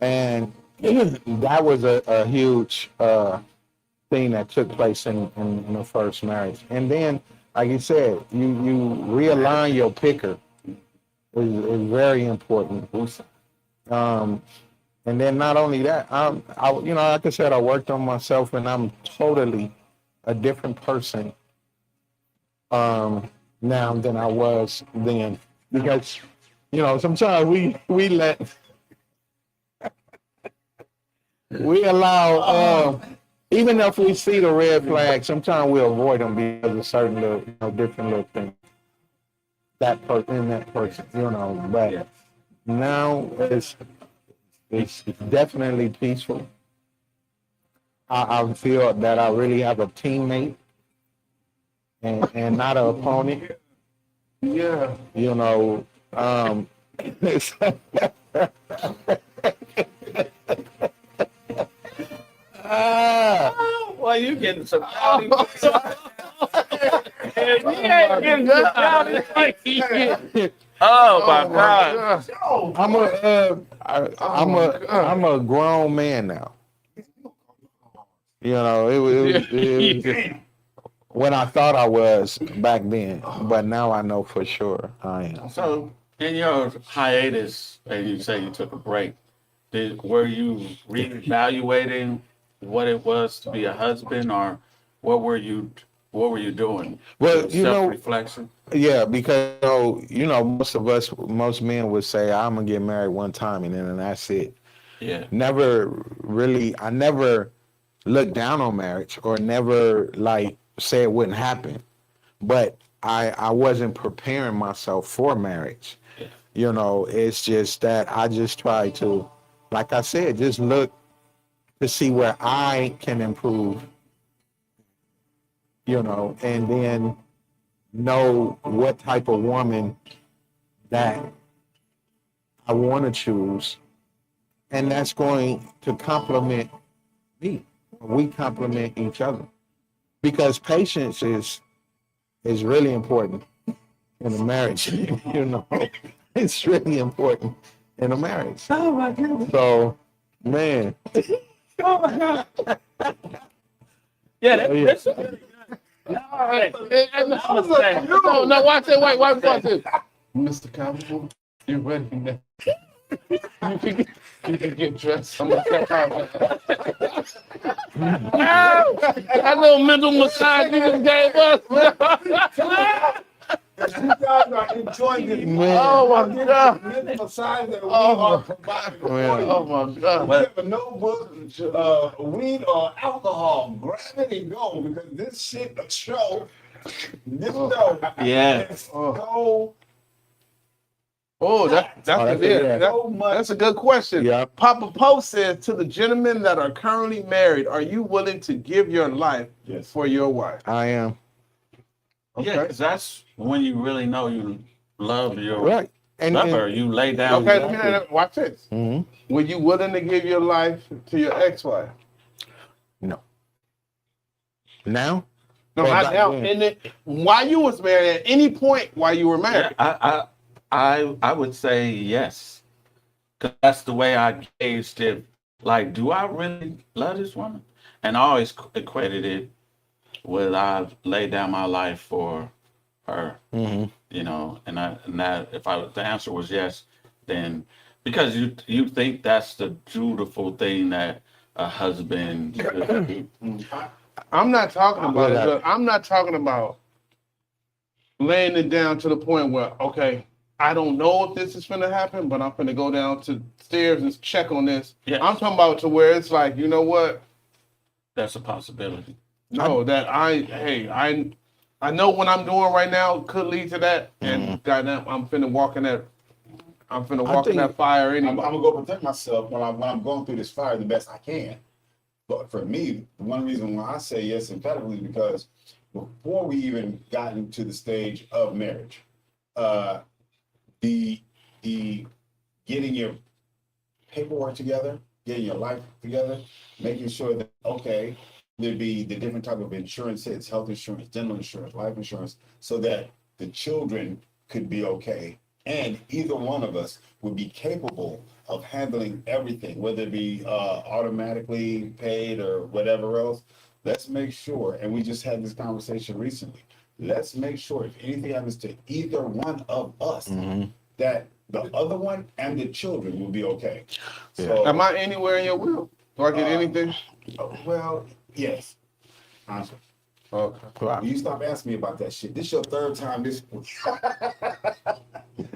And that was a huge thing that took place in the first marriage. And then, like you said, you realign your picker is very important. And then not only that, I you know, like I said, I worked on myself, and I'm totally a different person now than I was then. Because, you know, sometimes we let we allow even if we see the red flag, sometimes we avoid them because of certain little, you know, different little things that person, you know. But now it's definitely peaceful. I feel that I really have a teammate and not an opponent. Yeah. You know, Well, you getting some rowdy. You ain't getting some rowdy. Oh my God. I'm a grown man now. You know, it was when I thought I was back then, but now I know for sure I am. So, in your hiatus, and you say you took a break, were you reevaluating what it was to be a husband, or what were you doing? Well, you know, self-reflection. Yeah, because you know, most men would say, "I'm gonna get married one time and then that's it." Yeah. I never looked down on marriage, or never like say it wouldn't happen, but I wasn't preparing myself for marriage. Yeah. You know, it's just that I just try to, like I said, just look to see where I can improve. You know, and then know what type of woman that I want to choose, and that's going to complement me. We complement each other because patience is really important in a marriage. You know, it's really important in a marriage. Oh my goodness. So, man, Oh my God. Yeah, that's really good. No, watch it. Wait, watch it. Mr. Campbell, you ready now? You can get dressed. I'm gonna step out. That little mental massage you just gave us. You guys are enjoying this. Man. Oh my God. Mental massage that we Oh, are providing for man. you. Oh my God. We have a notebook, weed or alcohol. Grab it and go because this shit, this show Yeah. is so Oh, that's a good question. Yeah. Papa Post says, to the gentlemen that are currently married, are you willing to give your life Yes. for your wife? I am. Yeah, because that's when you really know you love your Right. lover. You lay down. Okay, let me watch this. Mhm. Were you willing to give your life to your ex-wife? No. Now? No, Well, not back now. then. And then, while you was married, at any point while you were married. Yeah, I would say yes, because that's the way I gauged it. Like, do I really love this woman? And I always equated it with I've laid down my life for her. Mm-hmm. You know, and that if the answer was yes, then because you think that's the dutiful thing that a husband should do. I'm not talking about Well, it. I'm not talking about laying it down to the point where, okay, I don't know if this is going to happen, but I'm going to go down to stairs and check on this. Yes. I'm talking about to where it's like, you know what? That's a possibility. No, that I know what I'm doing right now could lead to that, and goddamn, I'm finna walk in that fire I'm anyway. gonna go protect myself when I'm going through this fire the best I can. But for me, one reason why I say yes emphatically is because before we even got into the stage of marriage, the getting your paperwork together, getting your life together, making sure that okay, there'd be the different type of insurance hits, health insurance, dental insurance, life insurance, so that the children could be okay. And either one of us would be capable of handling everything, whether it be automatically paid or whatever else. Let's make sure, and we just had this conversation recently, let's make sure if anything happens to either one of us, that the other one and the children will be okay. So, Am I anywhere in your will? Do I get anything? well, yes. Honestly. Okay. Will you stop asking me about that shit? This your third time this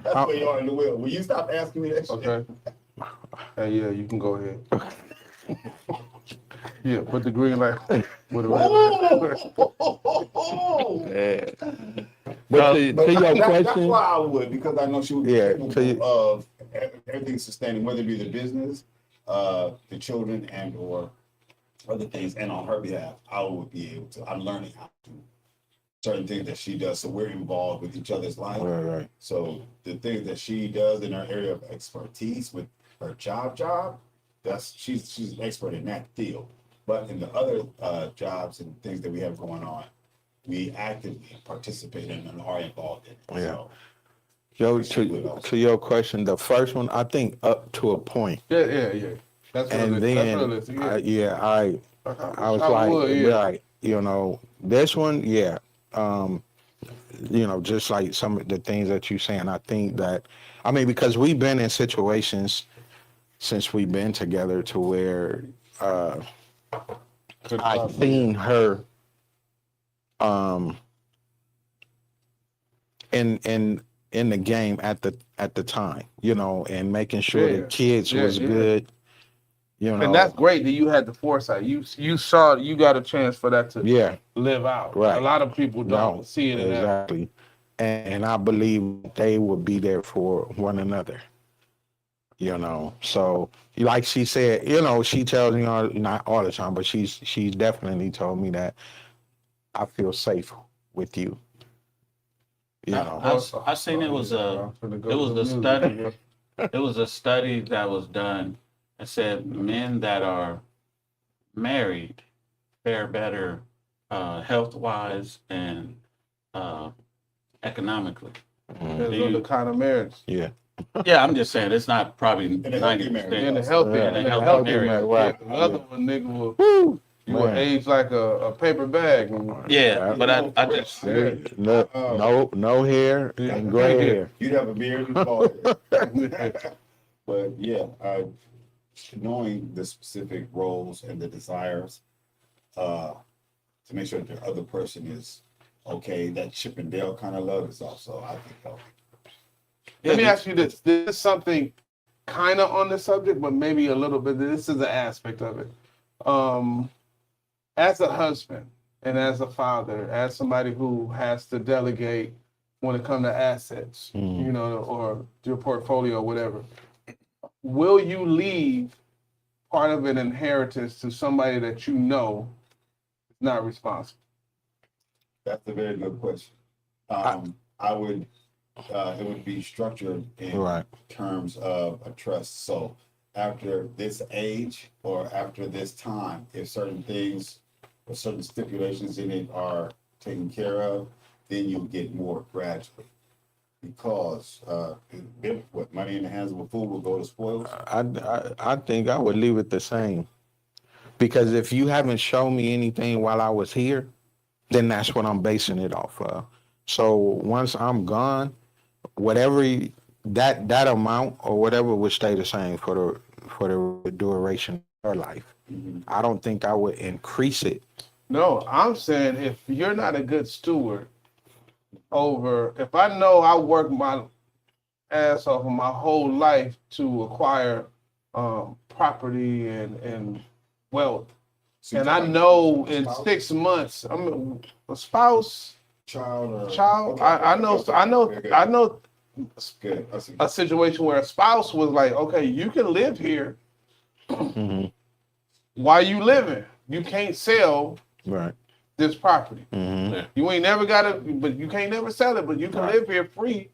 That's where you are in the will. Will you stop asking me that shit? Okay. Hey, yeah, you can go ahead. Yeah, put the green light. With But to your That's question, why I would, because I know she would be Yeah, capable to you- of everything sustaining, whether it be the business, the children, and or other things. And on her behalf, I would be able to. I'm learning how to do certain things that she does, so we're involved with each other's life. right. So the things that she does in her area of expertise with her job, she's an expert in that field. But in the other jobs and things that we have going on, we actively participate in and are involved in. Yeah. So, To your question, the first one, I think up to a point, Yeah. That's and realistic. then That's realistic. I was like, right, you know, this one, yeah, you know, just like some of the things that you're saying, I think that, I mean, because we've been in situations since we've been together to where I've seen her in the game at the time, you know, and making sure the kids was good, you know. And that's great that you had the foresight. You saw you got a chance for that to live out. Right. A lot of people don't see it in that. Exactly. And I believe they would be there for one another. You know, so like she said, you know, she tells me not all the time, but she's definitely told me that I feel safe with you. You know, I seen it was a study. It was a study that was done and said men that are married fare better health wise and economically. Depends on the kind of marriage. Yeah. Yeah, I'm just saying it's not probably a healthy 90%. marriage. In a healthy, Yeah, in in a a healthy healthy marriage. marriage, Yeah, right. the other one, nigga, will Woo! you will Man. age like a paper bag. Yeah, but I just Yeah. No hair and gray hair. You'd have a beard and bald head. But yeah, knowing the specific roles and the desires, to make sure that the other person is okay, that Chip and Dale kind of love is also, I think, healthy. Let me ask you this. This is something kind of on the subject, but maybe a little bit. This is an aspect of it. As a husband and as a father, as somebody who has to delegate when it comes to assets, you know, or your portfolio, or whatever, will you leave part of an inheritance to somebody that you know is not responsible? That's a very good question. I would, it would be structured in Right. terms of a trust. So after this age or after this time, if certain things or certain stipulations in it are taken care of, then you'll get more gradually. Because what money in the hands of a fool will go to spoils. I think I would leave it the same. Because if you haven't shown me anything while I was here, then that's what I'm basing it off of. So once I'm gone, whatever that amount or whatever would stay the same for the duration of her life. I don't think I would increase it. No, I'm saying if you're not a good steward over, if I know I worked my ass off of my whole life to acquire property and wealth, and I know in 6 months, I'm a spouse, Child. I know Good. I see. a situation where a spouse was like, okay, you can live here. Mhm. While you living, you can't sell Right. this property. Mhm. You ain't never got it, but you can't never sell it, but you can Right. live here free.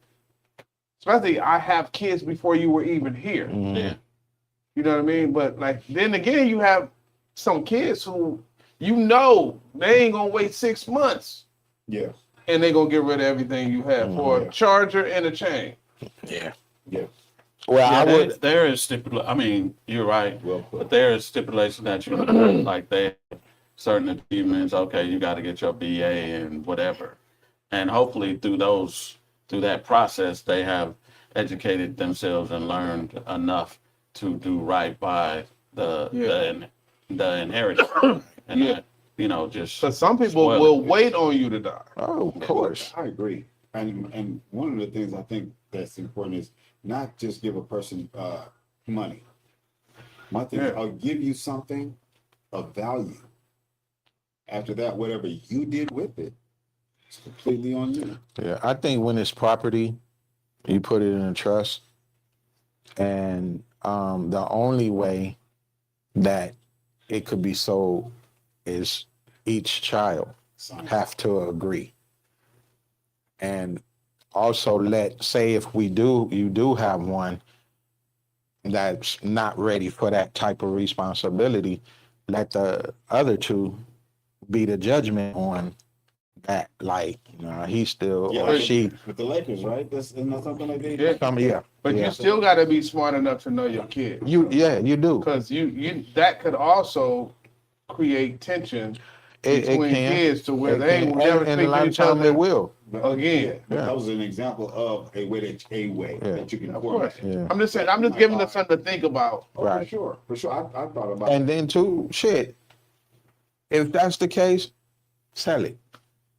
Especially, I have kids before you were even here. Mhm. Yeah. You know what I mean? But like, then again, you have some kids who, you know, they ain't gonna wait 6 months Yeah. and they gonna get rid of everything you have for a charger and a chain. Yeah. Yeah. Well, yeah, I would. there is I mean, you're right, Well put. but there is stipulation that you like they certain achievements. Okay, you got to get your BA and whatever, and hopefully through that process, they have educated themselves and learned enough to do right by the inheritance, and Yeah. not, you know, just So some people spoil will it. wait on you to die. Oh, of course. I agree. And one of the things I think that's important is not just give a person money. My thing is, Yeah. I'll give you something of value. After that, whatever you did with it, it's completely on you. Yeah, I think when it's property, you put it in a trust, and the only way that it could be sold is each child Sign. have to agree, and also say if you do have one that's not ready for that type of responsibility, let the other two be the judgment on that. Like, he's still Yeah, or like she. with the Lakers, right? Isn't that something like that? Yeah. Yeah, But yeah. you still got to be smart enough to know your kids. You do. Because you that could also create tension It between can. kids to where It they can. will never and speak a lot to of each time other it will. again. But Yeah. that was an example of a way Yeah. that you can Of format course. it. Yeah. I'm just saying, I'm just giving them something to think about. Oh, Right. For sure. I thought about And then too, shit. If that's the case, sell it.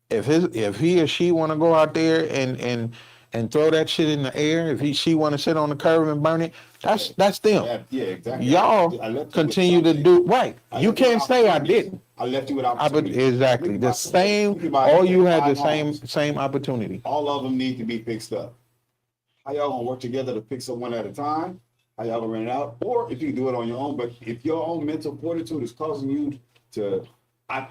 If he or she want to go out there and throw that shit in the air, if she want to sit on the curb and burn it, that's them. Yeah, exactly. Y'all I left you with continue to something. do right. I You left you can't with say I opportunities. didn't. I left you with opportunities. Exactly. The same. All you had the same opportunity. All of them need to be fixed up. How y'all gonna work together to fix up one at a time? How y'all gonna rent it out? Or if you can do it on your own, but if your own mental fortitude is causing you to, I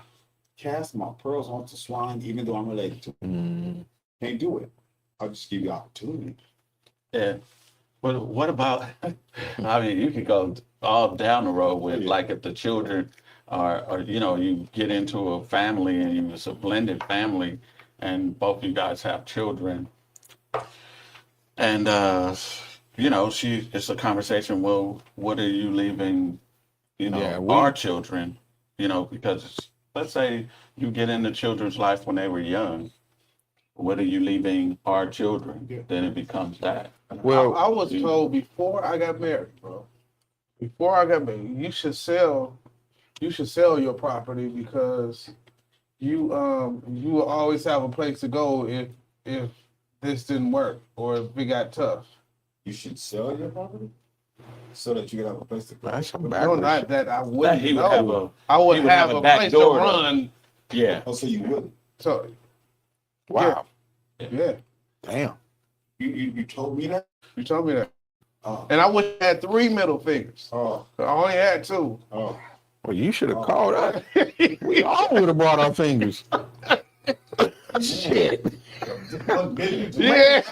cast my pearls onto swine, even though I'm related to them. Can't do it. I'll just give you opportunity. Yeah. But what about? I mean, you could go all down the road with like if the children are you get into a family and it's a blended family, and both you guys have children, and it's a conversation. Well, what are you leaving? Our children. Because let's say you get into children's life when they were young. What are you leaving our children? Then it becomes that. Well, I was told before I got married, bro. Before I got married, you should sell your property because you will always have a place to go if this didn't work or if it got tough. You should sell your property so that you can have a place to go. That's some No, backwards. not that I wouldn't He would know. have I would he would have have a a back place to door to- run. Yeah. Oh, so you wouldn't? So Wow. yeah, Damn. You told me that? you told me that. Oh, And I would have had 3 middle fingers. oh, I only had 2. oh. Well, you should have called us. We all would have brought our fingers. Shit. Yeah.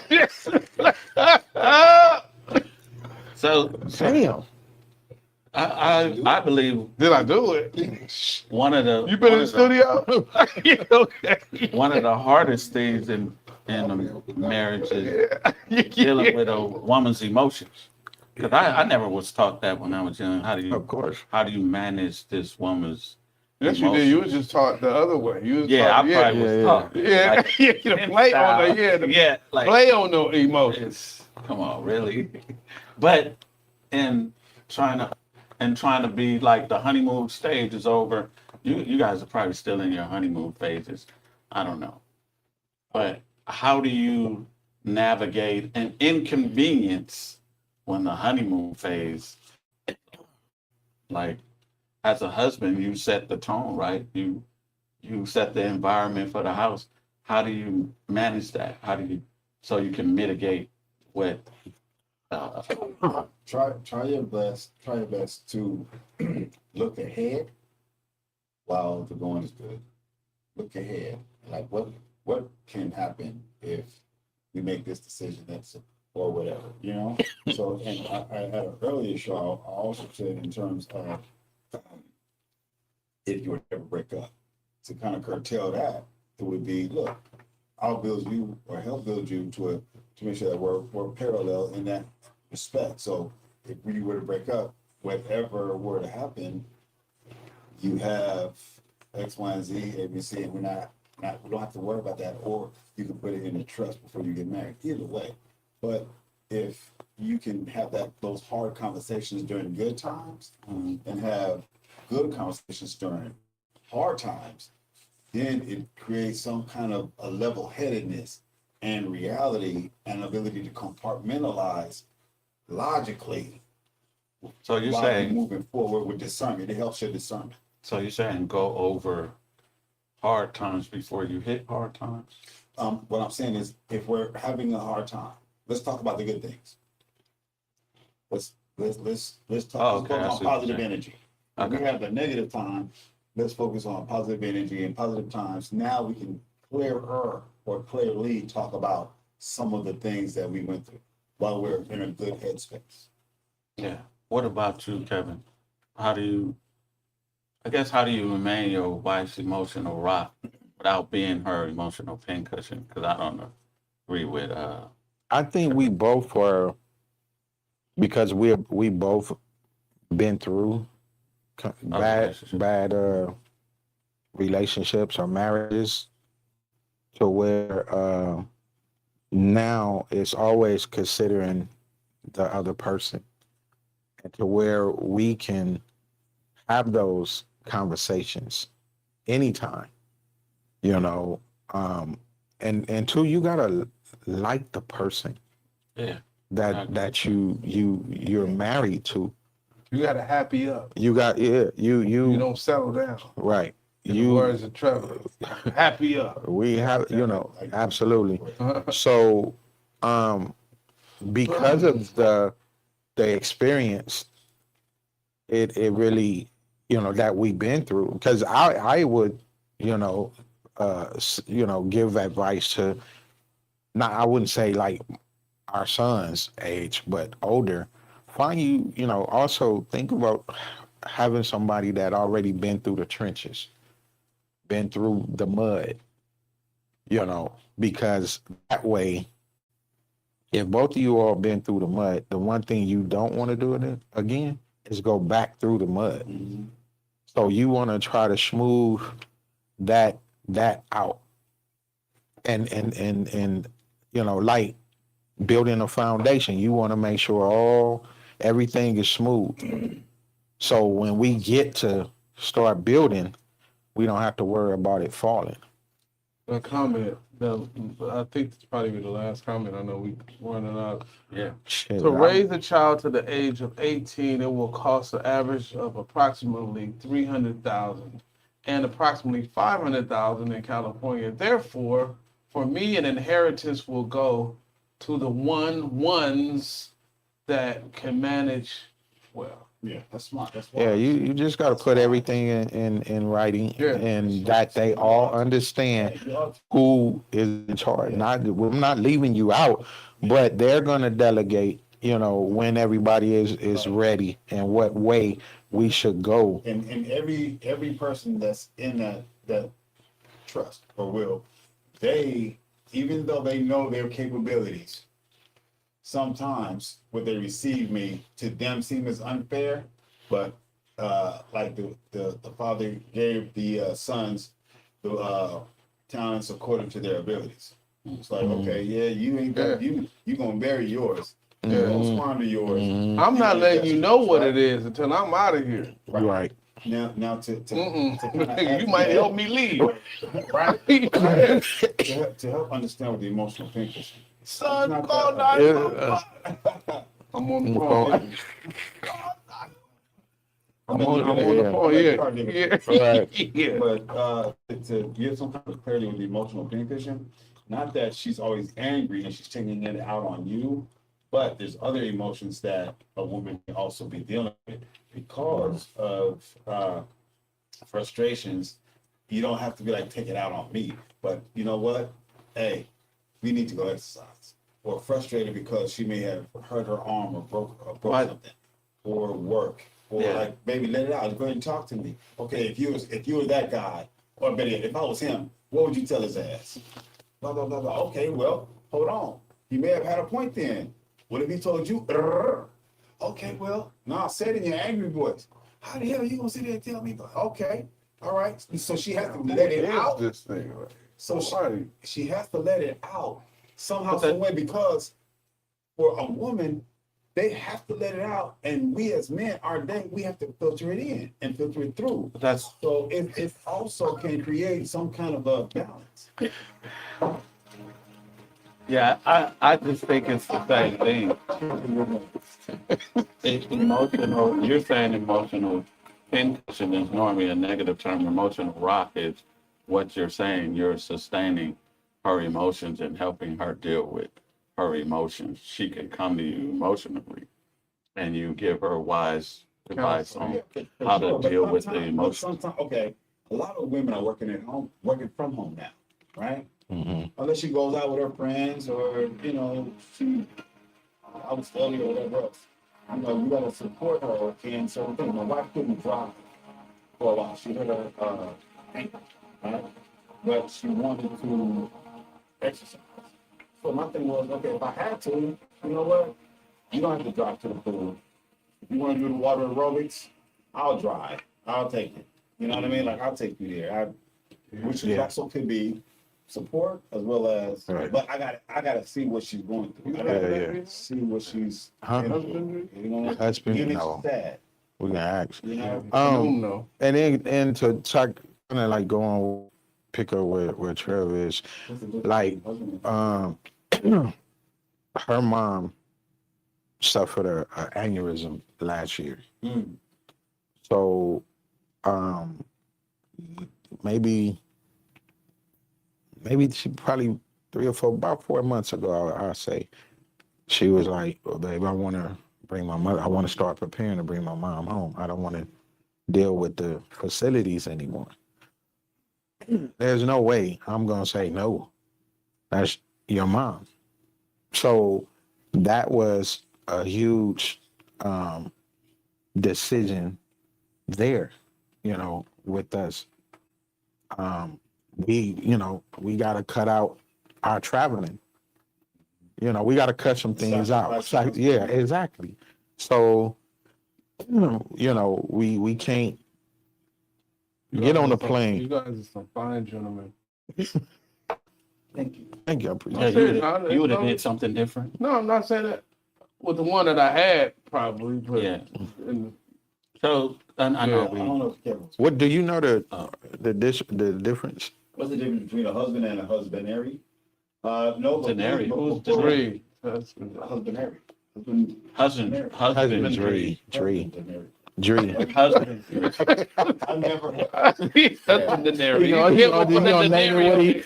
So Damn. I believe Did I do it? one of the You been in the studio? Okay. one of the hardest things in a marriage is dealing with a woman's emotions. Because I never was taught that when I was young. Of course. How do you manage this woman's Yes, you did. You was just taught the other way. You was Yeah, I taught, probably was taught. Yeah, like, yeah, the play on the yeah, like play on the emotions. it's come on, really. But in trying to be like the honeymoon stage is over. You guys are probably still in your honeymoon phases. I don't know. But how do you navigate an inconvenience when the honeymoon phase, like as a husband, you set the tone, right? You set the environment for the house. How do you manage that? So you can mitigate what Try your best to look ahead while the going is good. Look ahead. Like what can happen if we make this decision or whatever, So, and I had an earlier show, I also said in terms of if you were to ever break up, to kind of curtail that, it would be, look, I'll build you or help build you to make sure that we're parallel in that respect. So if we were to break up, whatever were to happen, you have X, Y, and Z, A, B, C, and we don't have to worry about that, or you can put it in a trust before you get married. Either way. But if you can have those hard conversations during good times and have good conversations during hard times, then it creates some kind of a level-headedness and reality and ability to compartmentalize logically. So you're while saying moving forward with discernment, it helps your discernment. So you're saying go over hard times before you hit hard times? What I'm saying is, if we're having a hard time, let's talk about the good things. Let's talk Okay, I on see what positive you're saying. energy. If we have a negative time, let's focus on positive energy and positive times. Now we can clearly talk about some of the things that we went through while we're in a good headspace. Yeah. What about you, Kevin? How do you remain your wife's emotional rock without being her emotional pincushion? Because I don't agree with I think we both were, because we both been through bad relationships or marriages, to where now it's always considering the other person, and to where we can have those conversations anytime, and two, you gotta like the person that you're married to. You got to happy up. You You don't settle down. right. In the words of Trevor, happy up. We have, absolutely. So, because of the experience, it really, that we've been through. Because I would, give advice to. Not, I wouldn't say like our sons' age, but older, find you know, also think about having somebody that already been through the trenches, been through the mud, you know, because that way, if both of you all been through the mud, the one thing you don't want to do it again is go back through the mud. So you want to try to smooth that out, and you know, like building a foundation, you want to make sure everything is smooth. So when we get to start building, we don't have to worry about it falling. A comment. I think it's probably the last comment. I know we running out. Yeah. Shit, To raise a child to the age of 18, it will cost an average of approximately $300,000 and approximately $500,000 in California. Therefore, for me, an inheritance will go to the ones that can manage well. Yeah, that's smart. That's yeah, wise. you just got to put everything in writing, Yeah. and that they all understand who is in charge. We're not leaving you out, but they're gonna delegate, you know, when everybody is ready and what way we should go. And every person that's in that trust or will, they, even though they know their capabilities, sometimes what they receive me to them seem as unfair, but like the father gave the sons the talents according to their abilities. It's like, okay, yeah, you ain't got you gonna bury yours. You gonna squander yours. I'm not letting you know what it is until I'm out of here. Right. Now to You might help me leave. right to help understand what the emotional thing is. Son, It's not call that- 911. I'm on the phone. I'm on the phone. Yeah. But to give some kind of clarity with the emotional pincushion, not that she's always angry and she's taking it out on you, but there's other emotions that a woman can also be dealing with because of frustrations. You don't have to be like, take it out on me, but you know what? Hey, we need to go exercise. Or frustrated because she may have hurt her arm or broke something, or work. Or like, baby, let it out. Go ahead and talk to me. Okay, if you were that guy, or better yet, if I was him, what would you tell his ass? Blah blah blah blah. Okay, well, hold on. He may have had a point then. What if he told you? Okay, well, now say it in your angry voice. How the hell are you gonna sit there and tell me? Okay, all right. So she has to let it out. This thing, right? So she has to let it out somehow, some way, because for a woman, they have to let it out, and we as men, we have to filter it in and filter it through. So it also can create some kind of a balance. Yeah, I just think it's the same thing. It's emotional. You're saying emotional pincushion is normally a negative term. Emotional rock is what you're saying. You're sustaining her emotions and helping her deal with her emotions. She can come to you emotionally, and you give her wise advice on how to deal with the emotions. Sometimes, okay, a lot of women are working from home now, right? Unless she goes out with her friends, or you know, she out studying or whatever else. You know, you gotta support her in certain things. My wife couldn't drive for a while. She hurt her ankle, right? But she wanted to exercise. So my thing was, okay, if I had to, you know what? You don't have to drive to the pool. If you want to do the water aerobics, I'll drive. I'll take it. You know what I mean? Like, I'll take you there. Which also could be support as well as, but I gotta see what she's going through. I gotta see what she's. You know, Husband, no. Sad. We can ask. You know. No. And then to kind of like go on, pick up where Trev is, like her mom suffered a aneurysm last year. So maybe she probably about 4 months ago, I'll say, she was like, well, babe, I want to start preparing to bring my mom home. I don't want to deal with the facilities anymore. There's no way I'm going to say no. That's your mom. So that was a huge decision there, with us. We got to cut out our traveling. We got to cut some things out. It's like, yeah, exactly. So, we can't get on the plane. You guys are some fine gentlemen. Thank you. Thank you. I appreciate Yeah, it. you would have did something different. No, I'm not saying that. With the one that I had, probably. But Yeah. in- So I know I don't know if Kevin. What do you know the difference? What's the difference between a husband and a husbandary? No, but Husbandary. Who's the three. husbandary. husband. Husbandry. Husband. I've never. Husbandary.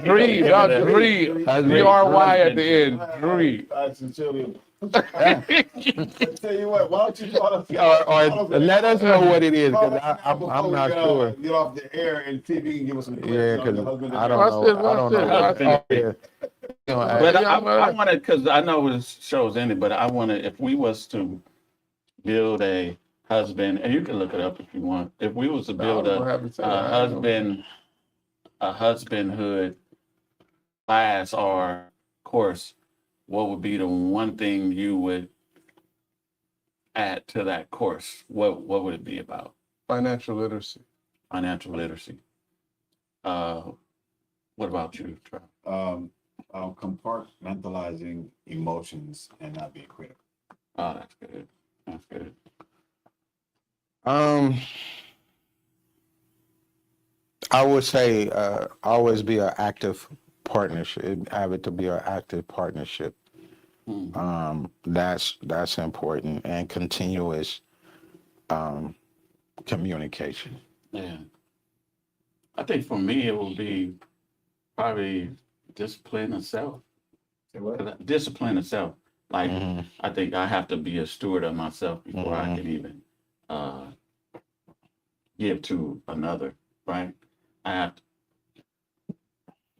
Three, not three. DRY at the end. Three. I sincerely. I tell you what, why don't you call us? Or let us know what it is, because I'm not sure. Get off the air and see if you can give us some. Yeah, because I don't Watch know. this, I don't watch know. this. Yeah. But I want to, because I know this show's in it, but I want to, if we was to build a husband, and you can look it up if you want, if we was to build a husbandhood class or course, what would be the one thing you would add to that course? What would it be about? Financial literacy. Financial literacy. What about you, Trav? Compartmentalizing emotions and not being critical. Oh, that's good. That's good. I would say always be an active partnership. Have it to be an active partnership. That's important, and continuous communication. Yeah. I think for me, it will be probably discipline itself. Say what? Discipline itself. Like, Mhm. I think I have to be a steward of myself before I can even give to another, right? I have to.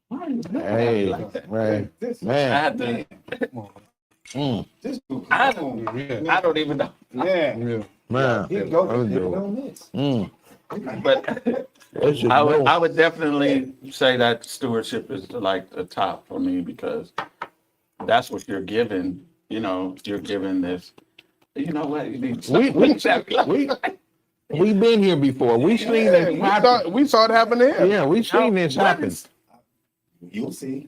Why are you looking at me Hey, like that? right, This, I man. have to. this. I don't even know. Man. Yeah. Man. He go I'm to doing- on this. But That's just I would definitely say that stewardship is like the top for me, because that's what you're given. You're given this. You know what? You need We've been here before. We've seen this happen. We saw it happen there. Yeah, we've seen this happen. You'll see.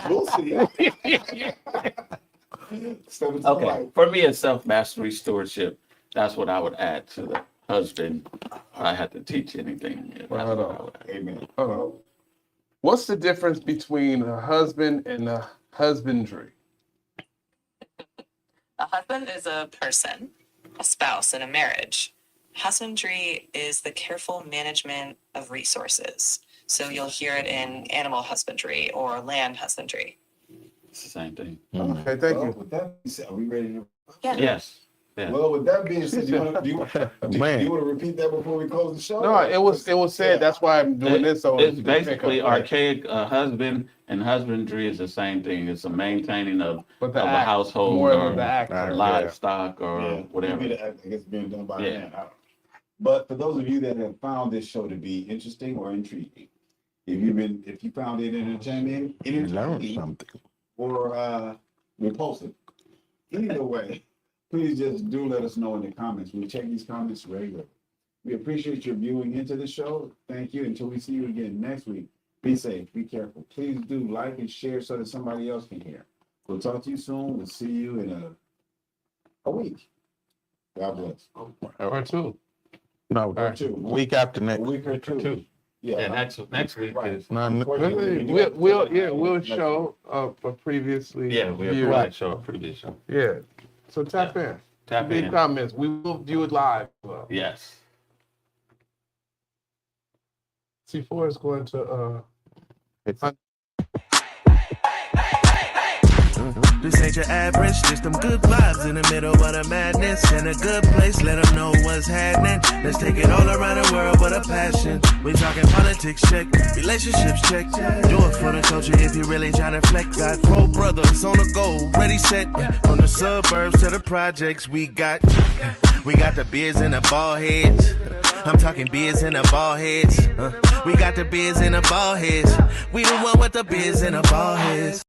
We'll see. Okay, for me, it's self-mastery, stewardship. That's what I would add to the husband. If I had to teach anything. That's what I would add. Amen. What's the difference between a husband and a husbandry? A husband is a person, a spouse in a marriage. Husbandry is the careful management of resources. So you'll hear it in animal husbandry or land husbandry. It's the same thing. Okay, thank you. With that being said, are we ready to? Yeah. Yes. Yeah. Well, with that being said, do you want Man. to repeat that before we close the show? No, it was said. That's why I'm doing this. So It's basically archaic. Husband and husbandry is the same thing. It's a maintaining of But a household more or than the act. livestock or Yeah, whatever. maybe I guess being done by Yeah. man. I don't know. But for those of you that have found this show to be interesting or intriguing, if you found it entertaining, You learned something. or repulsive, either way, please just do let us know in the comments. We check these comments regularly. We appreciate your viewing into the show. Thank you. Until we see you again next week, be safe, be careful. Please do like and share so that somebody else can hear. We'll talk to you soon. We'll see you in a week. God bless. Or two. No, Or two. week after A next. week or two. Yeah, next week Right. is. No, Unfortunately, We'll show for previously. Yeah, we'll viewed. probably show a previous show. Yeah. So tap in. Tap Leave in. comments. We will view it live. Yes. C4 is going to It's- This ain't your average, just them good vibes in the middle of the madness. In a good place, let them know what's happening. Let's take it all around the world with a passion. We talking politics, check. Relationships, check. Do it for the culture if you really tryna flex. Got 4 brothers on the go, ready, set. From the suburbs to the projects, we got the beers and the ball heads. I'm talking beers and the ball heads. We got the beers and the ball heads. We the one with the beers and the ball heads.